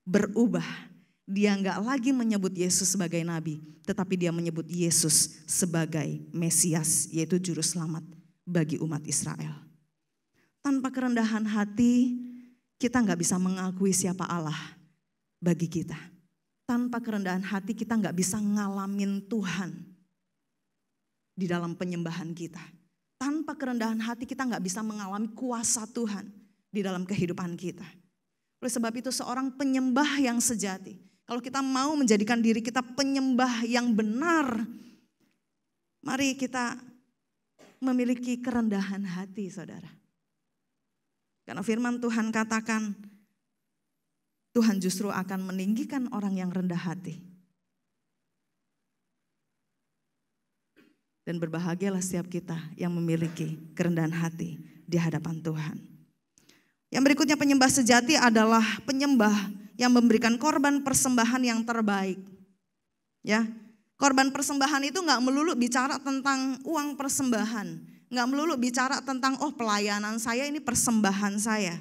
berubah. Dia enggak lagi menyebut Yesus sebagai nabi, tetapi dia menyebut Yesus sebagai Mesias, yaitu juru selamat bagi umat Israel. Tanpa kerendahan hati, kita enggak bisa mengakui siapa Allah bagi kita. Tanpa kerendahan hati, kita enggak bisa ngalamin Tuhan di dalam penyembahan kita. Tanpa kerendahan hati, kita enggak bisa mengalami kuasa Tuhan di dalam kehidupan kita. Oleh sebab itu seorang penyembah yang sejati, kalau kita mau menjadikan diri kita penyembah yang benar, mari kita memiliki kerendahan hati, saudara. Karena firman Tuhan katakan, Tuhan justru akan meninggikan orang yang rendah hati. Dan berbahagialah setiap kita yang memiliki kerendahan hati di hadapan Tuhan. Yang berikutnya penyembah sejati adalah penyembah yang memberikan korban persembahan yang terbaik. Ya, korban persembahan itu nggak melulu bicara tentang uang persembahan, nggak melulu bicara tentang oh pelayanan saya ini persembahan saya.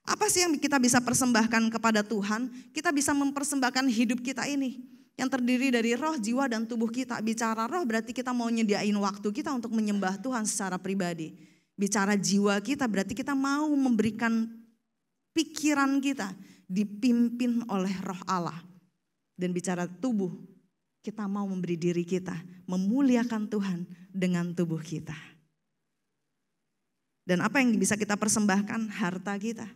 Apa sih yang kita bisa persembahkan kepada Tuhan? Kita bisa mempersembahkan hidup kita ini yang terdiri dari roh, jiwa, dan tubuh kita. Bicara roh berarti kita mau nyediain waktu kita untuk menyembah Tuhan secara pribadi. Bicara jiwa kita berarti kita mau memberikan pikiran kita dipimpin oleh Roh Allah. Dan bicara tubuh, kita mau memberi diri kita, memuliakan Tuhan dengan tubuh kita. Dan apa yang bisa kita persembahkan? Harta kita.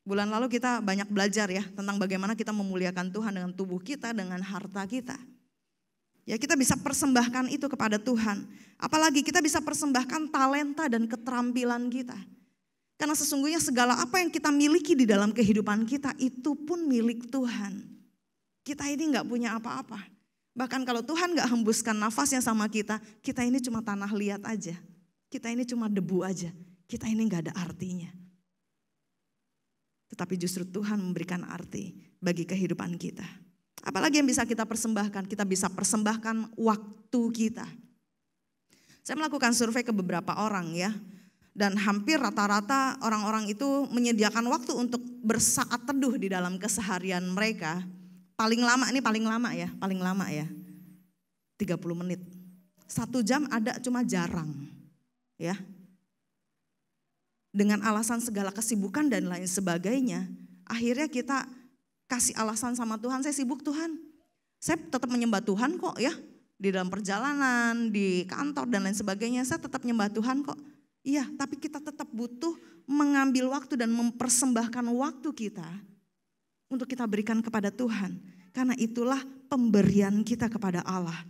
Bulan lalu kita banyak belajar ya tentang bagaimana kita memuliakan Tuhan dengan tubuh kita, dengan harta kita. Ya kita bisa persembahkan itu kepada Tuhan. Apalagi kita bisa persembahkan talenta dan keterampilan kita. Karena sesungguhnya segala apa yang kita miliki di dalam kehidupan kita itu pun milik Tuhan. Kita ini gak punya apa-apa. Bahkan kalau Tuhan gak hembuskan nafasnya sama kita, kita ini cuma tanah liat aja. Kita ini cuma debu aja. Kita ini gak ada artinya. Tetapi justru Tuhan memberikan arti bagi kehidupan kita. Apalagi yang bisa kita persembahkan? Kita bisa persembahkan waktu kita. Saya melakukan survei ke beberapa orang ya. Dan hampir rata-rata orang-orang itu menyediakan waktu untuk bersaat teduh di dalam keseharian mereka. Paling lama 30 menit. 1 jam ada cuma jarang. Ya. Dengan alasan segala kesibukan dan lain sebagainya. Akhirnya kita kasih alasan sama Tuhan, saya sibuk Tuhan. Saya tetap menyembah Tuhan kok ya. Di dalam perjalanan, di kantor dan lain sebagainya saya tetap menyembah Tuhan kok. Iya, tapi kita tetap butuh mengambil waktu dan mempersembahkan waktu kita untuk kita berikan kepada Tuhan. Karena itulah pemberian kita kepada Allah.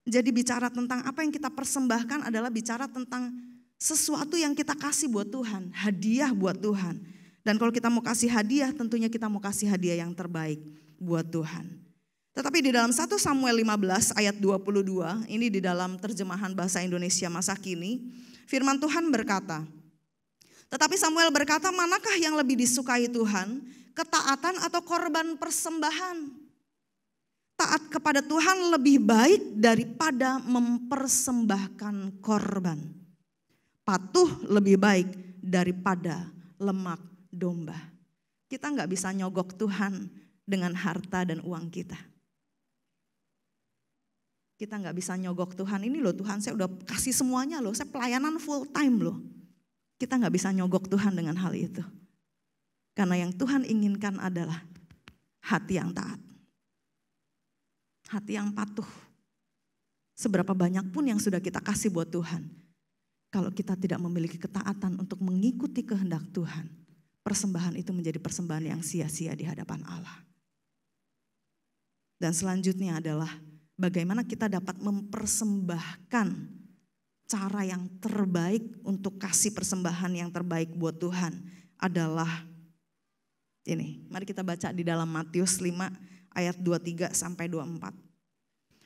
Jadi bicara tentang apa yang kita persembahkan adalah bicara tentang sesuatu yang kita kasih buat Tuhan, hadiah buat Tuhan. Dan kalau kita mau kasih hadiah, tentunya kita mau kasih hadiah yang terbaik buat Tuhan. Tetapi di dalam 1 Samuel 15 ayat 22, ini di dalam terjemahan bahasa Indonesia masa kini, firman Tuhan berkata, tetapi Samuel berkata, manakah yang lebih disukai Tuhan, ketaatan atau korban persembahan? Taat kepada Tuhan lebih baik daripada mempersembahkan korban. Patuh lebih baik daripada lemak domba. Kita nggak bisa nyogok Tuhan dengan harta dan uang kita. Kita nggak bisa nyogok Tuhan, ini loh Tuhan saya udah kasih semuanya loh, saya pelayanan full time loh. Kita nggak bisa nyogok Tuhan dengan hal itu. Karena yang Tuhan inginkan adalah hati yang taat. Hati yang patuh. Seberapa banyak pun yang sudah kita kasih buat Tuhan, kalau kita tidak memiliki ketaatan untuk mengikuti kehendak Tuhan, persembahan itu menjadi persembahan yang sia-sia di hadapan Allah. Dan selanjutnya adalah bagaimana kita dapat mempersembahkan cara yang terbaik untuk kasih persembahan yang terbaik buat Tuhan adalah ini. Mari kita baca di dalam Matius 5 ayat 23 sampai 24.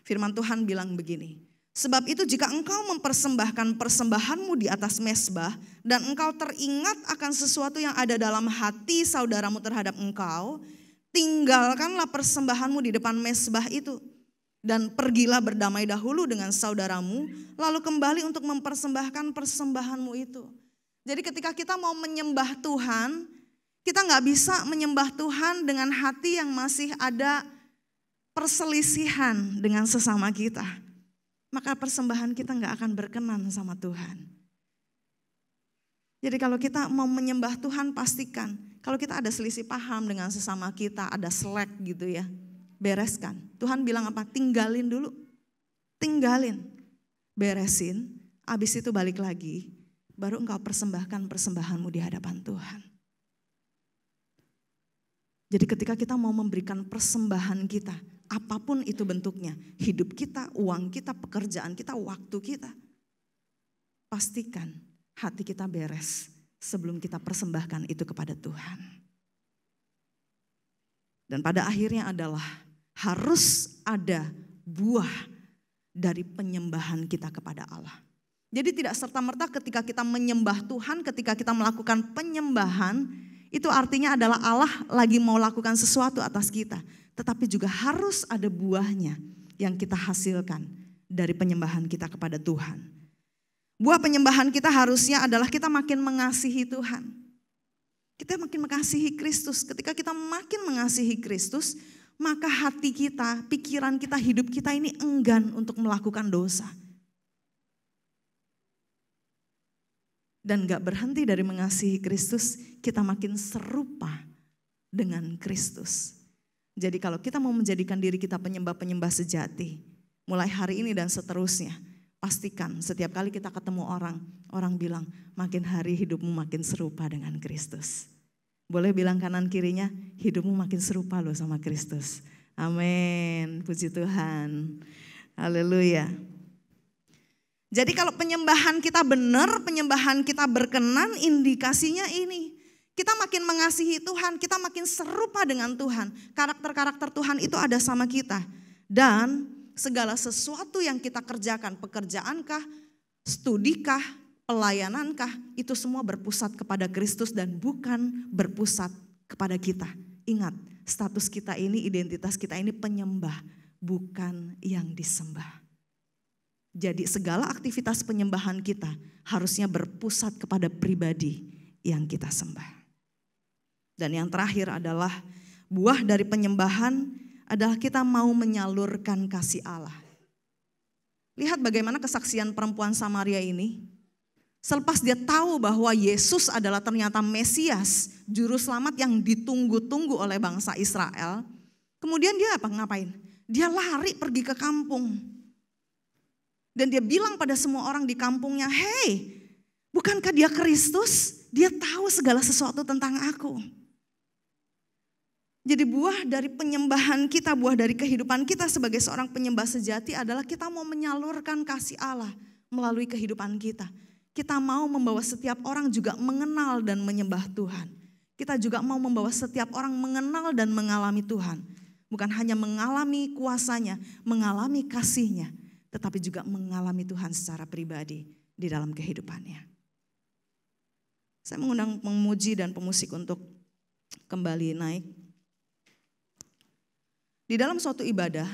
Firman Tuhan bilang begini, sebab itu jika engkau mempersembahkan persembahanmu di atas mezbah dan engkau teringat akan sesuatu yang ada dalam hati saudaramu terhadap engkau, tinggalkanlah persembahanmu di depan mezbah itu dan pergilah berdamai dahulu dengan saudaramu, lalu kembali untuk mempersembahkan persembahanmu itu. Jadi ketika kita mau menyembah Tuhan, kita gak bisa menyembah Tuhan dengan hati yang masih ada perselisihan dengan sesama kita. Maka persembahan kita gak akan berkenan sama Tuhan. Jadi kalau kita mau menyembah Tuhan, pastikan kalau kita ada selisih paham dengan sesama kita, ada selek gitu ya, bereskan. Tuhan bilang apa? Tinggalin dulu. Tinggalin. Beresin. Habis itu balik lagi. Baru engkau persembahkan persembahanmu di hadapan Tuhan. Jadi ketika kita mau memberikan persembahan kita, apapun itu bentuknya, hidup kita, uang kita, pekerjaan kita, waktu kita, pastikan hati kita beres sebelum kita persembahkan itu kepada Tuhan. Dan pada akhirnya adalah harus ada buah dari penyembahan kita kepada Allah. Jadi tidak serta-merta ketika kita menyembah Tuhan, ketika kita melakukan penyembahan, itu artinya adalah Allah lagi mau lakukan sesuatu atas kita. Tetapi juga harus ada buahnya yang kita hasilkan dari penyembahan kita kepada Tuhan. Buah penyembahan kita harusnya adalah kita makin mengasihi Tuhan. Kita makin mengasihi Kristus. Ketika kita makin mengasihi Kristus, maka hati kita, pikiran kita, hidup kita ini enggan untuk melakukan dosa. Dan gak berhenti dari mengasihi Kristus, kita makin serupa dengan Kristus. Jadi kalau kita mau menjadikan diri kita penyembah-penyembah sejati, mulai hari ini dan seterusnya, pastikan setiap kali kita ketemu orang, orang bilang makin hari hidupmu makin serupa dengan Kristus. Boleh bilang kanan kirinya, hidupmu makin serupa loh sama Kristus. Amin, puji Tuhan. Haleluya. Jadi kalau penyembahan kita benar, penyembahan kita berkenan, indikasinya ini. Kita makin mengasihi Tuhan, kita makin serupa dengan Tuhan. Karakter-karakter Tuhan itu ada sama kita. Dan segala sesuatu yang kita kerjakan, pekerjaankah, studikah, pelayanankah, itu semua berpusat kepada Kristus dan bukan berpusat kepada kita. Ingat, status kita ini, identitas kita ini penyembah, bukan yang disembah. Jadi segala aktivitas penyembahan kita harusnya berpusat kepada pribadi yang kita sembah. Dan yang terakhir adalah buah dari penyembahan adalah kita mau menyalurkan kasih Allah. Lihat bagaimana kesaksian perempuan Samaria ini. Selepas dia tahu bahwa Yesus adalah ternyata Mesias, juru selamat yang ditunggu-tunggu oleh bangsa Israel. Kemudian dia ngapain? Dia lari pergi ke kampung. Dan dia bilang pada semua orang di kampungnya, "Hei, bukankah dia Kristus? Dia tahu segala sesuatu tentang aku." Jadi buah dari penyembahan kita, buah dari kehidupan kita sebagai seorang penyembah sejati adalah kita mau menyalurkan kasih Allah melalui kehidupan kita. Kita mau membawa setiap orang juga mengenal dan menyembah Tuhan. Kita juga mau membawa setiap orang mengenal dan mengalami Tuhan. Bukan hanya mengalami kuasanya, mengalami kasihnya, tetapi juga mengalami Tuhan secara pribadi di dalam kehidupannya. Saya mengundang pemuji dan pemusik untuk kembali naik. Di dalam suatu ibadah,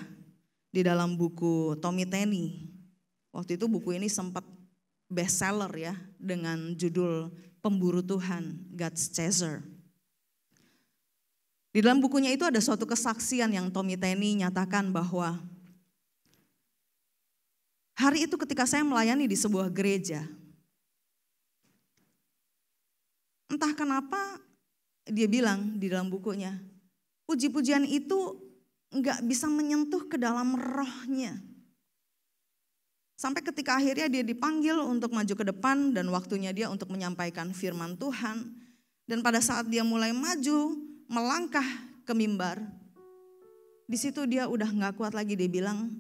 di dalam buku Tommy Tenney, waktu itu buku ini sempat bestseller ya, dengan judul Pemburu Tuhan, God's Chaser. Di dalam bukunya itu ada suatu kesaksian yang Tommy Tenney nyatakan bahwa hari itu ketika saya melayani di sebuah gereja, entah kenapa dia bilang di dalam bukunya, puji-pujian itu nggak bisa menyentuh ke dalam rohnya. Sampai ketika akhirnya dia dipanggil untuk maju ke depan dan waktunya dia untuk menyampaikan firman Tuhan. Dan pada saat dia mulai maju, melangkah ke mimbar, di situ dia udah nggak kuat lagi. Dia bilang,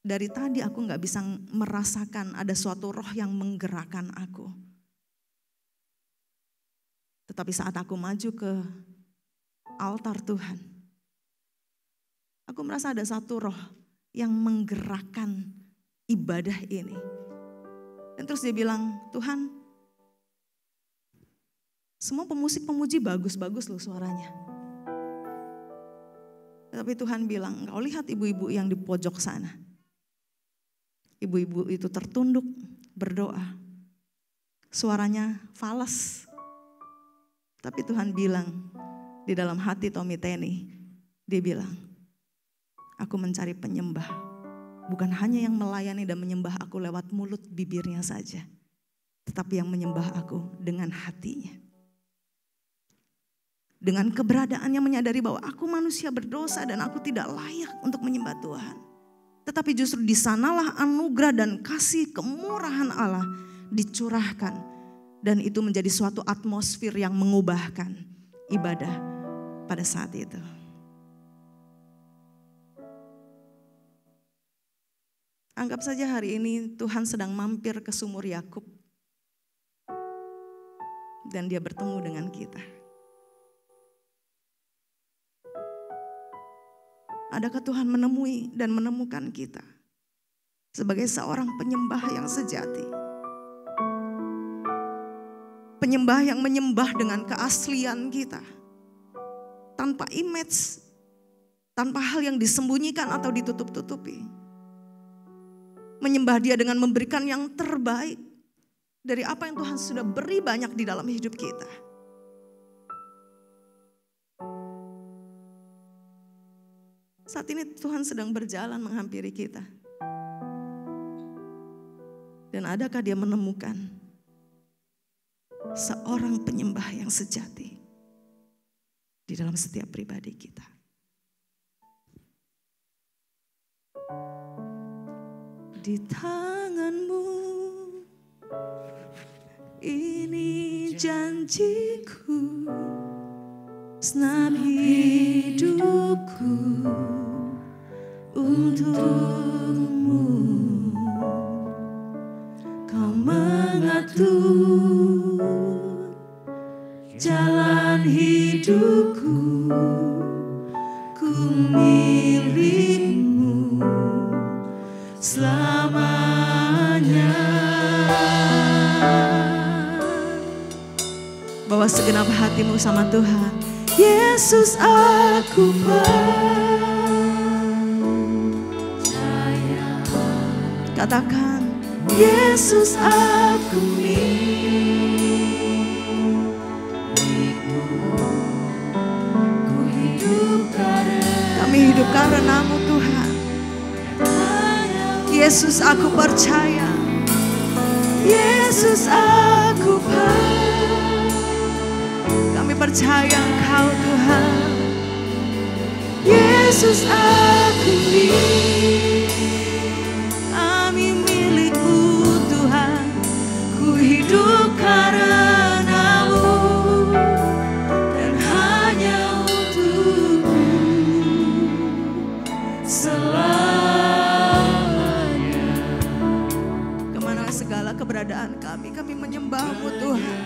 dari tadi aku nggak bisa merasakan ada suatu roh yang menggerakkan aku. Tetapi saat aku maju ke altar Tuhan, aku merasa ada satu roh yang menggerakkan ibadah ini. Dan terus dia bilang, Tuhan, semua pemusik pemuji bagus-bagus loh suaranya. Tapi Tuhan bilang, engkau lihat ibu-ibu yang di pojok sana. Ibu-ibu itu tertunduk berdoa. Suaranya falas. Tapi Tuhan bilang di dalam hati Tommy Teni, dia bilang, aku mencari penyembah, bukan hanya yang melayani dan menyembah aku lewat mulut bibirnya saja, tetapi yang menyembah aku dengan hatinya. Dengan keberadaannya menyadari bahwa aku manusia berdosa dan aku tidak layak untuk menyembah Tuhan. Tetapi justru di sanalah anugerah dan kasih kemurahan Allah dicurahkan. Dan itu menjadi suatu atmosfer yang mengubahkan ibadah pada saat itu. Anggap saja hari ini Tuhan sedang mampir ke sumur Yakub dan dia bertemu dengan kita. Adakah Tuhan menemui dan menemukan kita sebagai seorang penyembah yang sejati? Penyembah yang menyembah dengan keaslian kita, tanpa image, tanpa hal yang disembunyikan atau ditutup-tutupi. Menyembah dia dengan memberikan yang terbaik dari apa yang Tuhan sudah beri banyak di dalam hidup kita. Saat ini Tuhan sedang berjalan menghampiri kita. Dan adakah dia menemukan seorang penyembah yang sejati di dalam setiap pribadi kita? Di tanganmu ini janjiku, senap hidupku untukmu. Kau mengatur jalan hidupku, ku milikmu selamanya. Bawa segenap hatimu sama Tuhan. Yesus, aku percaya. Katakan, Yesus, aku milikmu. Ku hidup karena, kami hidup karena-Mu Tuhan. Yesus, aku percaya. Yesus, aku percaya. Kami percaya Engkau Tuhan. Yesus, aku milik. Kami milik-Mu Tuhan. Ku hidup karena-Mu dan hanya untuk-Mu selamanya. Kemana segala keberadaan kami menyembah-Mu Tuhan.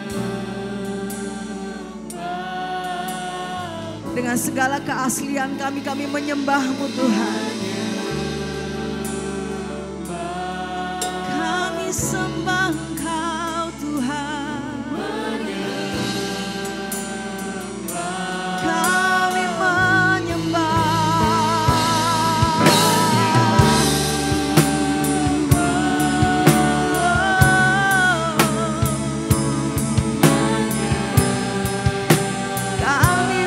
Dengan segala keaslian kami menyembah-Mu Tuhan. Kami sembah Engkau Tuhan. Kami menyembah. Kami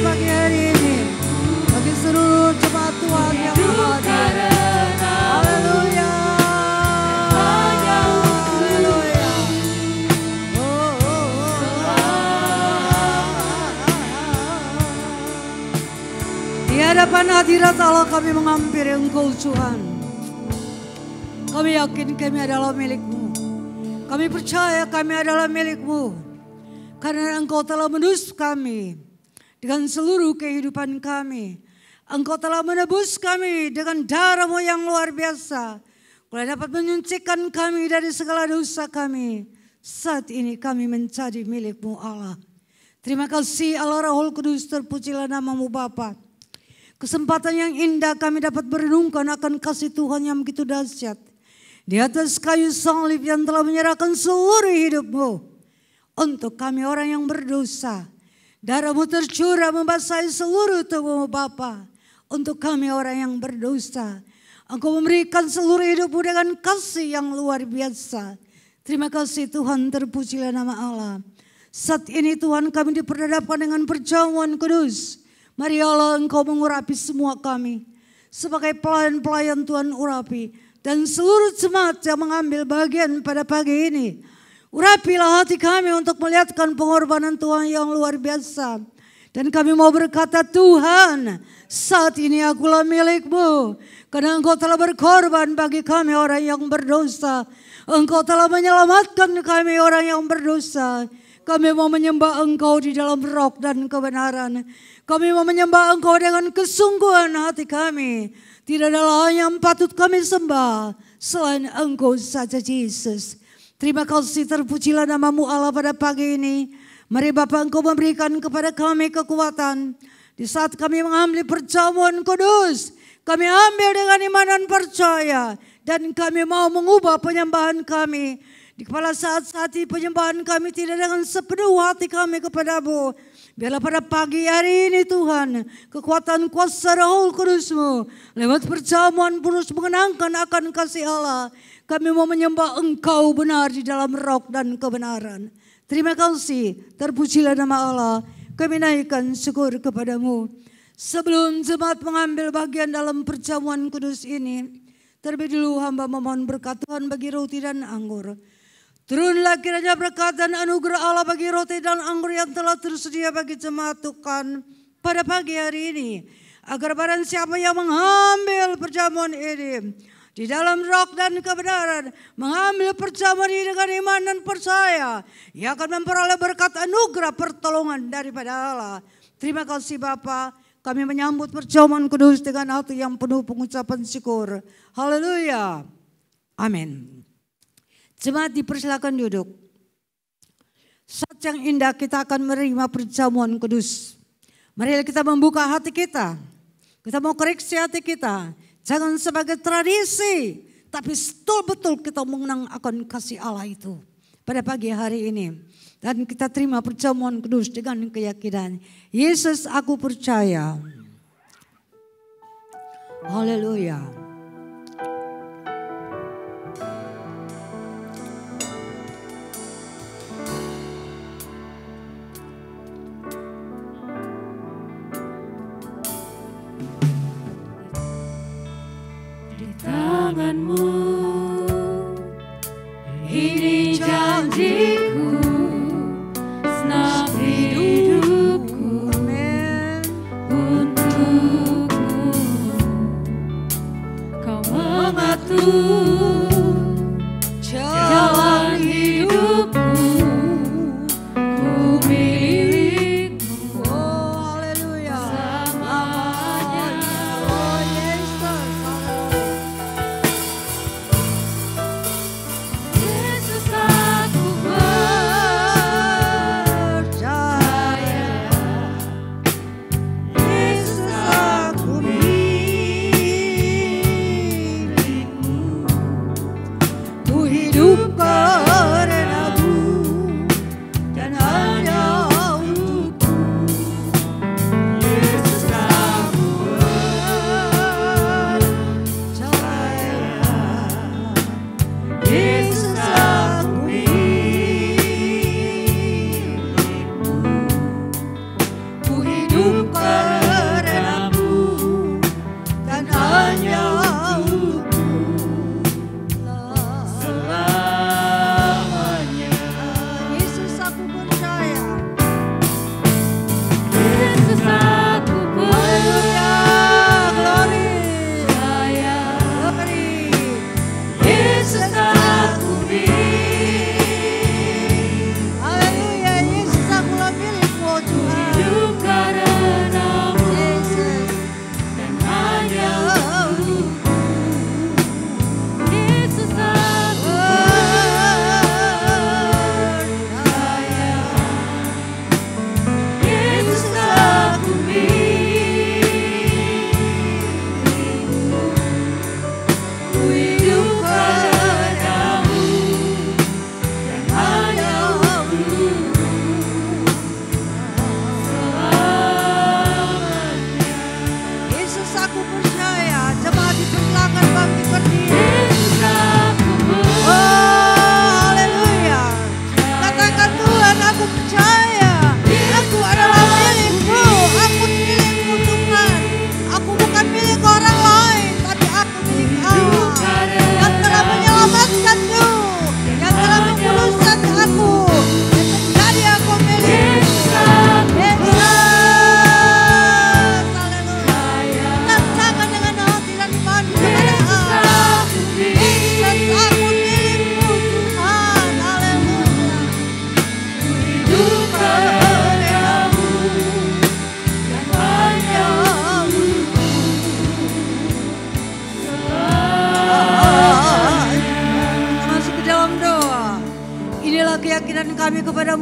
pagi hari ini bagi seluruh jemaat Tuhan yang hadir. Haleluya. Haleluya. Di hadapan hadirat Allah kami menghampiri Engkau Tuhan. Kami yakin kami adalah milik-Mu. Kami percaya kami adalah milik-Mu. Karena Engkau telah menebus kami dengan seluruh kehidupan kami. Engkau telah menebus kami dengan darah-Mu yang luar biasa. Kau dapat menyucikan kami dari segala dosa kami. Saat ini kami menjadi milik-Mu Allah. Terima kasih Allah Roh Kudus, terpujilah nama-Mu Bapa. Kesempatan yang indah kami dapat merenungkan akan kasih Tuhan yang begitu dahsyat. Di atas kayu salib yang telah menyerahkan seluruh hidup-Mu untuk kami orang yang berdosa. Darah-Mu tercurah membasahi seluruh tubuh-Mu Bapa. Untuk kami orang yang berdosa. Engkau memberikan seluruh hidup-Mu dengan kasih yang luar biasa. Terima kasih Tuhan, terpujilah nama Allah. Saat ini Tuhan kami diperhadapkan dengan perjamuan kudus. Mari Allah Engkau mengurapi semua kami. Sebagai pelayan-pelayan Tuhan urapi. Dan seluruh jemaat yang mengambil bagian pada pagi ini. Urapilah hati kami untuk melihatkan pengorbanan Tuhan yang luar biasa. Dan kami mau berkata, Tuhan, saat ini akulah milik-Mu. Karena Engkau telah berkorban bagi kami orang yang berdosa. Engkau telah menyelamatkan kami orang yang berdosa. Kami mau menyembah Engkau di dalam roh dan kebenaran. Kami mau menyembah Engkau dengan kesungguhan hati kami. Tidak ada lain yang patut kami sembah selain Engkau saja, Yesus. Terima kasih, terpujilah nama-Mu Allah pada pagi ini. Mari Bapa Engkau memberikan kepada kami kekuatan. Di saat kami mengambil perjamuan kudus, kami ambil dengan iman dan percaya. Dan kami mau mengubah penyembahan kami. Di kepala saat-saat penyembahan kami tidak dengan sepenuh hati kami kepada-Mu. Biarlah pada pagi hari ini Tuhan, kekuatan kuasa Roh Kudus-Mu lewat perjamuan terus mengenangkan akan kasih Allah. Kami mau menyembah Engkau benar di dalam roh dan kebenaran. Terima kasih, terpujilah nama Allah. Kami naikkan syukur kepada-Mu. Sebelum jemaat mengambil bagian dalam perjamuan kudus ini, terlebih dulu hamba memohon berkat Tuhan bagi roti dan anggur. Turunlah kiranya berkat dan anugerah Allah bagi roti dan anggur yang telah tersedia bagi jemaat Tuhan pada pagi hari ini. Agar barang siapa yang mengambil perjamuan ini di dalam roh dan kebenaran, mengambil perjamuan ini dengan iman dan percaya, ia akan memperoleh berkat anugerah pertolongan daripada Allah. Terima kasih Bapa, kami menyambut perjamuan kudus dengan hati yang penuh pengucapan syukur. Haleluya. Amin. Jemaat dipersilakan duduk. Saat yang indah kita akan menerima perjamuan kudus. Mari kita membuka hati kita. Kita mau koreksi hati kita. Jangan sebagai tradisi, tapi betul-betul kita mengenang akan kasih Allah itu pada pagi hari ini. Dan kita terima perjamuan kudus dengan keyakinan. Yesus, aku percaya. Haleluya. Tangan-Mu, ini janji-Ku, senap hidupku untukmu.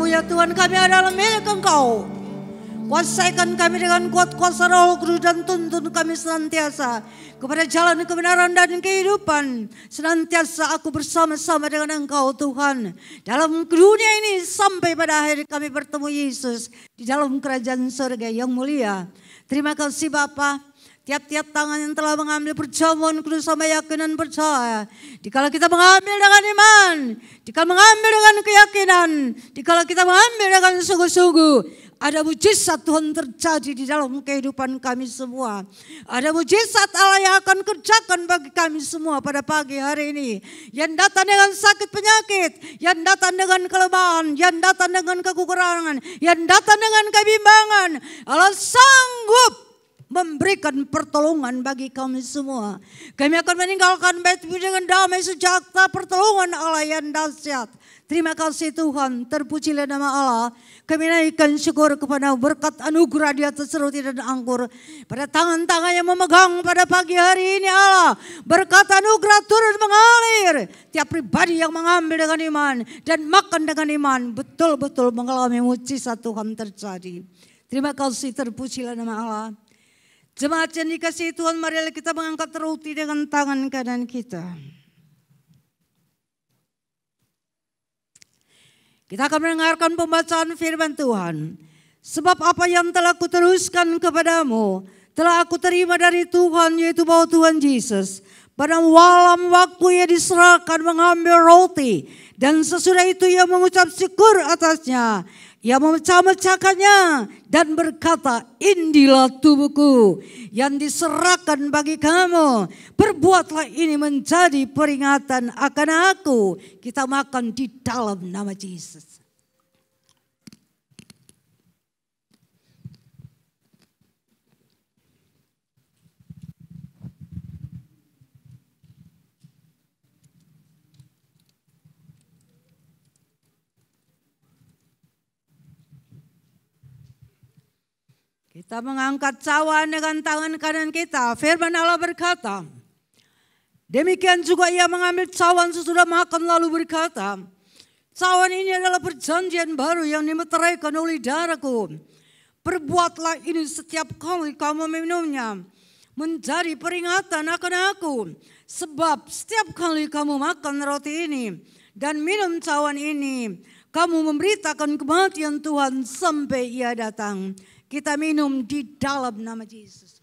Haleluya Tuhan, kami adalah milik Engkau. Kuasaikan kami dengan kuat kuasa Roh Kudus dan tuntun kami senantiasa kepada jalan kebenaran dan kehidupan. Senantiasa aku bersama-sama dengan Engkau Tuhan. Dalam dunia ini sampai pada akhir kami bertemu Yesus di dalam kerajaan surga yang mulia. Terima kasih Bapa. Tiap-tiap tangan yang telah mengambil perjamuan kudus sama yakin dan percaya. Dikala kita mengambil dengan iman, dikala mengambil dengan keyakinan, dikala kita mengambil dengan sungguh-sungguh, ada mujizat Tuhan terjadi di dalam kehidupan kami semua. Ada mujizat Allah yang akan kerjakan bagi kami semua pada pagi hari ini. Yang datang dengan sakit penyakit, yang datang dengan kelemahan, yang datang dengan kekurangan, yang datang dengan kebimbangan. Allah sanggup memberikan pertolongan bagi kami semua. Kami akan meninggalkan bait dengan damai sejahtera, pertolongan Allah yang dahsyat. Terima kasih Tuhan, terpujilah nama Allah. Kami naikkan syukur kepada berkat anugerah di atas roti dan anggur. Pada tangan-tangan yang memegang pada pagi hari ini Allah, berkat anugerah turun mengalir. Tiap pribadi yang mengambil dengan iman dan makan dengan iman, betul-betul mengalami mujizat Tuhan terjadi. Terima kasih, terpujilah nama Allah. Jemaat yang dikasihi Tuhan, marilah kita mengangkat roti dengan tangan kanan kita. Kita akan mendengarkan pembacaan firman Tuhan. Sebab apa yang telah kuteruskan kepadamu, telah aku terima dari Tuhan, yaitu bahwa Tuhan Yesus pada malam waktu ia diserahkan mengambil roti. Dan sesudah itu ia mengucap syukur atasnya. Ia memecah-mecahkannya dan berkata, inilah tubuhku yang diserahkan bagi kamu. Perbuatlah ini menjadi peringatan akan aku. Kita makan di dalam nama Yesus. Kita mengangkat cawan dengan tangan kanan kita. Firman Allah berkata, demikian juga ia mengambil cawan sesudah makan lalu berkata, cawan ini adalah perjanjian baru yang dimeteraikan oleh darahku. Perbuatlah ini setiap kali kamu meminumnya menjadi peringatan akan aku. Sebab setiap kali kamu makan roti ini dan minum cawan ini, kamu memberitakan kematian Tuhan sampai ia datang. Kita minum di dalam nama Yesus.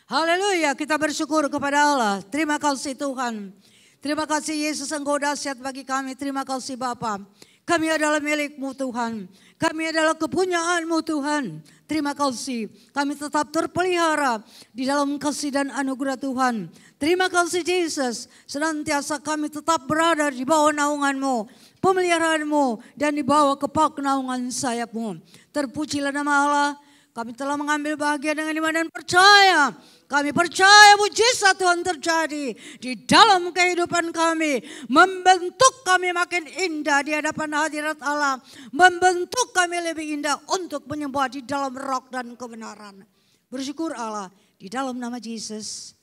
Haleluya, kita bersyukur kepada Allah. Terima kasih Tuhan. Terima kasih Yesus, Engkau dahsyat bagi kami. Terima kasih Bapa. Kami adalah milik-Mu Tuhan. Kami adalah kepunyaan-Mu Tuhan. Terima kasih. Kami tetap terpelihara di dalam kasih dan anugerah Tuhan. Terima kasih Yesus. Senantiasa kami tetap berada di bawah naungan-Mu, pemeliharaan-Mu, dan di bawah kepak naungan sayap-Mu. Terpujilah nama Allah. Kami telah mengambil bahagia dengan iman dan percaya. Kami percaya mujizat Tuhan terjadi di dalam kehidupan kami. Membentuk kami makin indah di hadapan hadirat Allah. Membentuk kami lebih indah untuk menyembah di dalam roh dan kebenaran. Bersyukur Allah di dalam nama Yesus.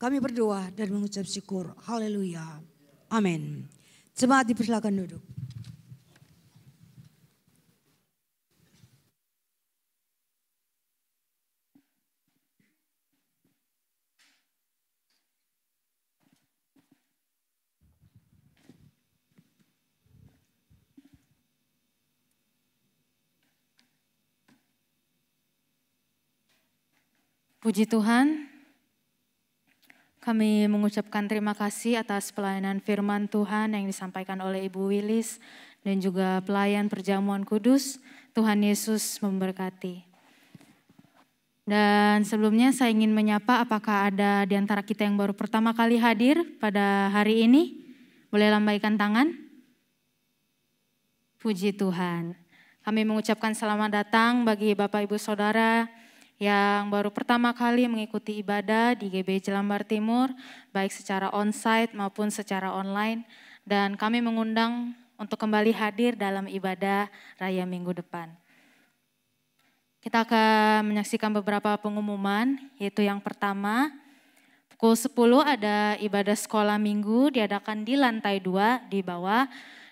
Kami berdoa dan mengucap syukur. Haleluya. Amin. Jemaat dipersilakan duduk. Puji Tuhan, kami mengucapkan terima kasih atas pelayanan firman Tuhan yang disampaikan oleh Ibu Wilis dan juga pelayan perjamuan kudus. Tuhan Yesus memberkati. Dan sebelumnya saya ingin menyapa apakah ada di antara kita yang baru pertama kali hadir pada hari ini? Boleh lambaikan tangan? Puji Tuhan. Kami mengucapkan selamat datang bagi Bapak Ibu Saudara yang baru pertama kali mengikuti ibadah di GBI Jelambar Timur, baik secara onsite maupun secara online. Dan kami mengundang untuk kembali hadir dalam ibadah Raya Minggu depan. Kita akan menyaksikan beberapa pengumuman, yaitu yang pertama, Pukul 10 ada ibadah sekolah minggu diadakan di lantai 2 di bawah.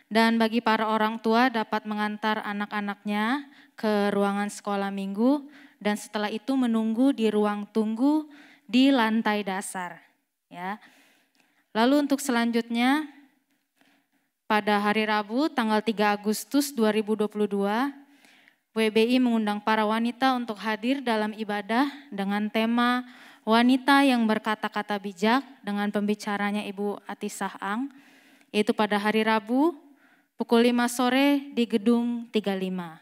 Dan bagi para orang tua dapat mengantar anak-anaknya ke ruangan sekolah minggu. Dan setelah itu menunggu di ruang tunggu di lantai dasar. Ya. Lalu untuk selanjutnya pada hari Rabu tanggal 3 Agustus 2022, WBI mengundang para wanita untuk hadir dalam ibadah dengan tema wanita yang berkata-kata bijak dengan pembicaranya Ibu Atisah Ang, yaitu pada hari Rabu pukul 5 sore di gedung 35.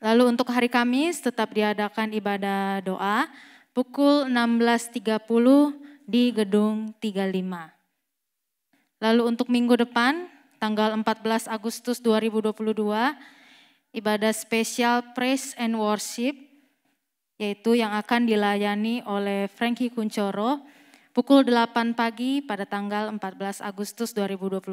Lalu untuk hari Kamis tetap diadakan ibadah doa pukul 16.30 di gedung 35. Lalu untuk minggu depan, tanggal 14 Agustus 2022, ibadah spesial Praise and Worship, yaitu yang akan dilayani oleh Frankie Kuncoro, pukul 8 pagi pada tanggal 14 Agustus 2022.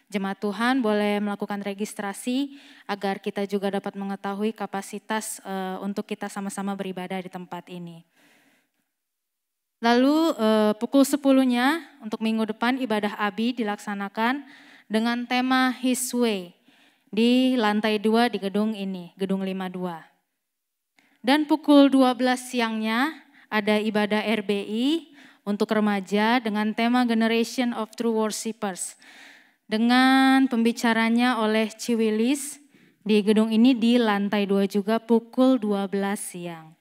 Jemaat Tuhan boleh melakukan registrasi agar kita juga dapat mengetahui kapasitas untuk kita sama-sama beribadah di tempat ini. Lalu pukul 10-nya untuk minggu depan ibadah Abi dilaksanakan dengan tema His Way di lantai 2 di gedung ini, gedung 52. Dan pukul 12 siangnya ada ibadah RBI untuk remaja dengan tema Generation of True Worshippers. Dengan pembicaranya oleh Ciwilis di gedung ini di lantai 2 juga pukul 12 siang.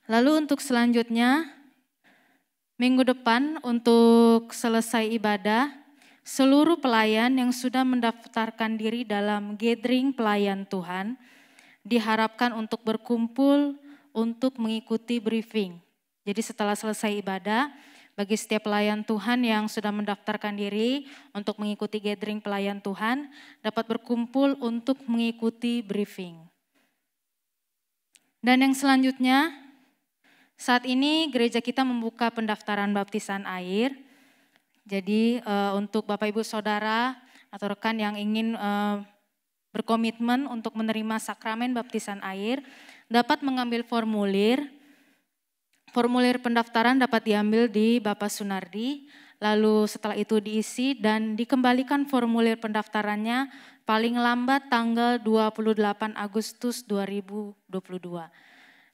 Lalu untuk selanjutnya, minggu depan untuk selesai ibadah, seluruh pelayan yang sudah mendaftarkan diri dalam gathering pelayan Tuhan, diharapkan untuk berkumpul untuk mengikuti briefing. Jadi setelah selesai ibadah, bagi setiap pelayan Tuhan yang sudah mendaftarkan diri untuk mengikuti gathering pelayan Tuhan, dapat berkumpul untuk mengikuti briefing. Dan yang selanjutnya, saat ini gereja kita membuka pendaftaran baptisan air. Jadi untuk Bapak Ibu Saudara atau rekan yang ingin berkomitmen untuk menerima sakramen baptisan air, dapat mengambil formulir. Formulir pendaftaran dapat diambil di Bapak Sunardi, lalu setelah itu diisi dan dikembalikan formulir pendaftarannya paling lambat tanggal 28 Agustus 2022.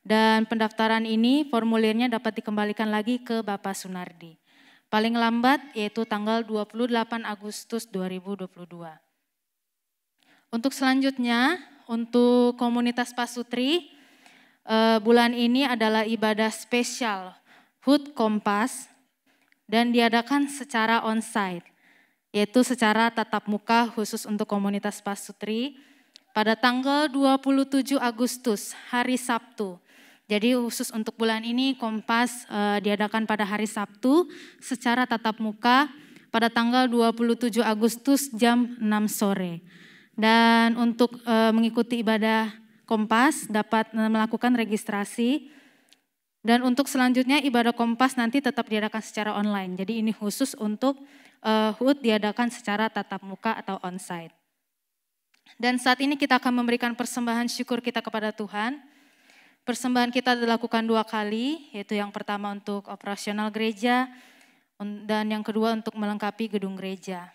Dan pendaftaran ini formulirnya dapat dikembalikan lagi ke Bapak Sunardi. Paling lambat yaitu tanggal 28 Agustus 2022. Untuk selanjutnya, untuk komunitas Pasutri, bulan ini adalah ibadah spesial HUT Kompas dan diadakan secara onsite, yaitu secara tatap muka khusus untuk komunitas Pasutri pada tanggal 27 Agustus, hari Sabtu. Jadi khusus untuk bulan ini Kompas diadakan pada hari Sabtu secara tatap muka pada tanggal 27 Agustus jam 6 sore. Dan untuk mengikuti ibadah Kompas dapat melakukan registrasi. Dan untuk selanjutnya ibadah Kompas nanti tetap diadakan secara online. Jadi ini khusus untuk HUT diadakan secara tatap muka atau onsite. Dan saat ini kita akan memberikan persembahan syukur kita kepada Tuhan. Persembahan kita dilakukan 2 kali, yaitu yang pertama untuk operasional gereja dan yang kedua untuk melengkapi gedung gereja.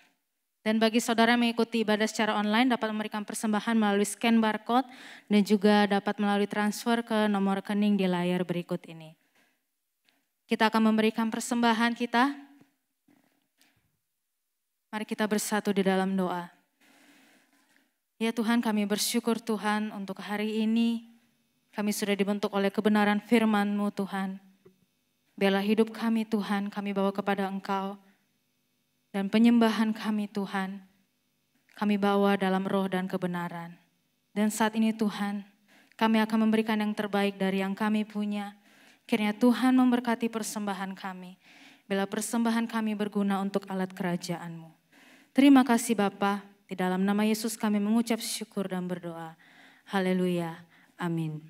Dan bagi saudara yang mengikuti ibadah secara online dapat memberikan persembahan melalui scan barcode dan juga dapat melalui transfer ke nomor rekening di layar berikut ini. Kita akan memberikan persembahan kita. Mari kita bersatu di dalam doa. Ya Tuhan, kami bersyukur Tuhan untuk hari ini. Kami sudah dibentuk oleh kebenaran firman-Mu Tuhan. Biarlah hidup kami Tuhan, kami bawa kepada Engkau. Dan penyembahan kami Tuhan, kami bawa dalam roh dan kebenaran. Dan saat ini Tuhan, kami akan memberikan yang terbaik dari yang kami punya. Kiranya Tuhan memberkati persembahan kami. Bila persembahan kami berguna untuk alat kerajaan-Mu. Terima kasih Bapa, di dalam nama Yesus kami mengucap syukur dan berdoa. Haleluya. Amin.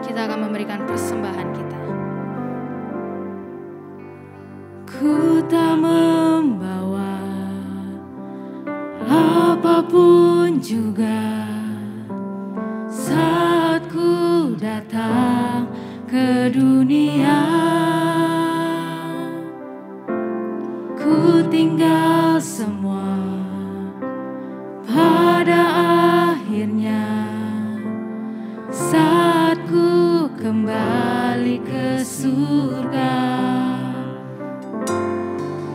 Kita akan memberikan persembahan kita. Ku tak apapun juga saat ku datang ke dunia, ku tinggal semua pada akhirnya saat ku kembali ke surga.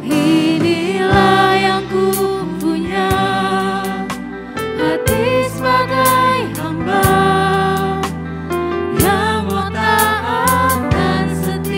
Inilah yang ku punya, hati sebagai hamba yang mau taat dan setia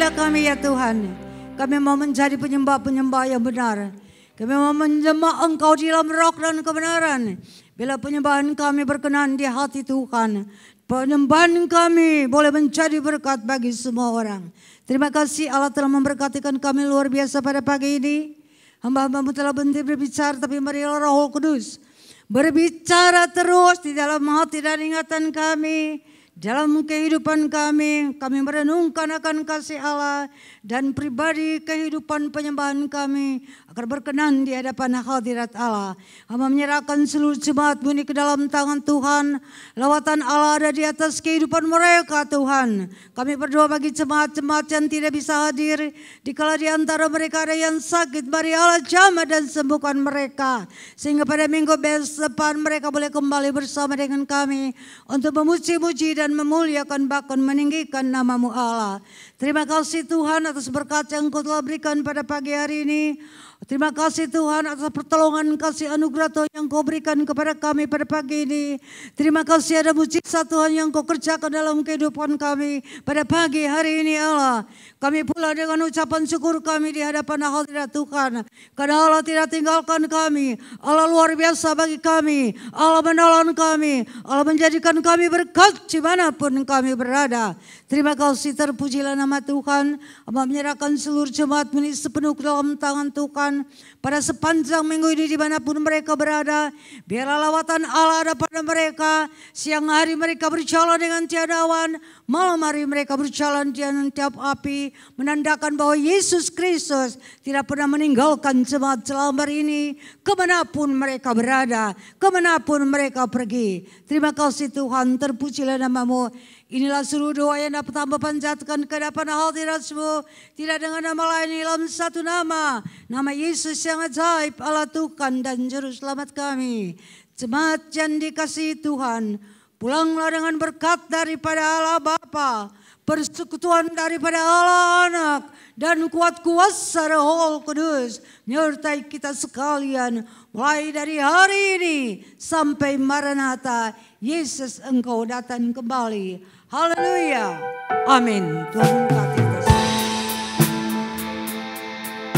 kepada kami ya Tuhan. Kami mau menjadi penyembah-penyembah yang benar. Kami mau menyembah Engkau di dalam roh dan kebenaran. Bila penyembahan kami berkenan di hati Tuhan, penyembahan kami boleh menjadi berkat bagi semua orang. Terima kasih Allah telah memberkatikan kami luar biasa pada pagi ini. Hamba-Hamba-Mu telah berhenti berbicara, tapi marilah Roh Kudus berbicara terus di dalam hati dan ingatan kami. Dalam kehidupan kami merenungkan akan kasih Allah dan pribadi kehidupan penyembahan kami agar berkenan di hadapan hadirat Allah. Hamba menyerahkan seluruh jemaat-Mu ini ke dalam tangan Tuhan. Lawatan Allah ada di atas kehidupan mereka Tuhan. Kami berdoa bagi jemaat-jemaat yang tidak bisa hadir. Dikala di antara mereka ada yang sakit, mari Allah jamah dan sembuhkan mereka. Sehingga pada minggu depan mereka boleh kembali bersama dengan kami untuk memuji-muji dan memuliakan bahkan meninggikan nama-Mu Allah. Terima kasih Tuhan atas berkat yang Kau telah berikan pada pagi hari ini. Terima kasih Tuhan atas pertolongan kasih anugerah Tuhan yang Kau berikan kepada kami pada pagi ini. Terima kasih ada mujizat Tuhan yang Kau kerjakan dalam kehidupan kami pada pagi hari ini Allah. Kami pula dengan ucapan syukur kami di hadapan hadirat Tuhan. Karena Allah tidak tinggalkan kami. Allah luar biasa bagi kami. Allah menolong kami. Allah menjadikan kami berkat dimanapun kami berada. Terima kasih, terpujilah nama Tuhan. Hamba menyerahkan seluruh jemaat-Mu ini sepenuh ke dalam tangan Tuhan. Pada sepanjang minggu ini dimanapun mereka berada, biarlah lawatan Allah ada pada mereka. Siang hari mereka berjalan dengan tiada awan, malam hari mereka berjalan dengan tiap api, menandakan bahwa Yesus Kristus tidak pernah meninggalkan jemaat Jelambar ini kemanapun mereka berada, kemanapun mereka pergi. Terima kasih Tuhan, terpujilah nama-Mu. Inilah seluruh doa yang dapat hamba panjatkan ke hadapan hadirat-Mu, tidak dengan nama lain dalam satu nama, nama Yesus yang ajaib, Allah Tuhan dan Juru Selamat kami. Jemaat yang dikasihi Tuhan, pulanglah dengan berkat daripada Allah Bapa, persekutuan daripada Allah Anak, dan kuat kuasa Roh Kudus menyertai kita sekalian mulai dari hari ini sampai Maranatha, Yesus Engkau datang kembali. Haleluya. Amin. Tuhan memberkati kita semua.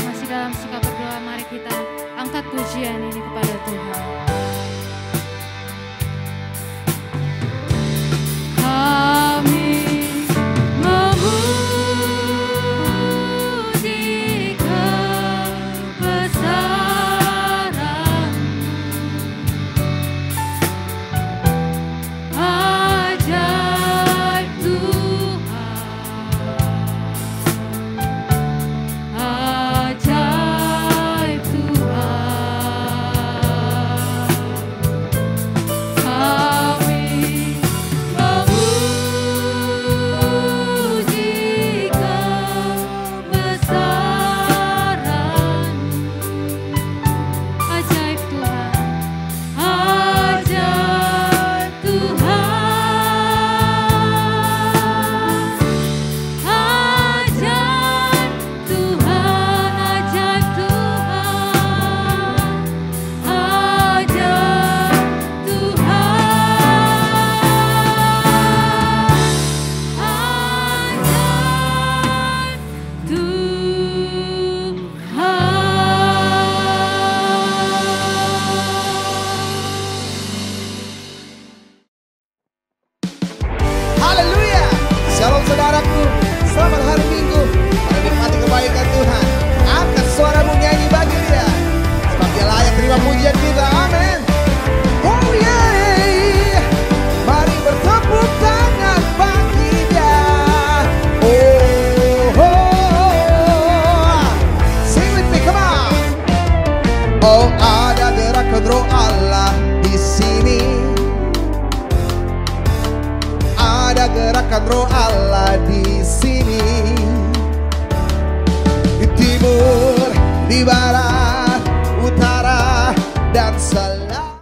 Masih dalam sikap berdoa, mari kita angkat pujian ini kepada Tuhan. Kami memuji kebesaran, ajaib Tuhan, ajaib gerakan roh Allah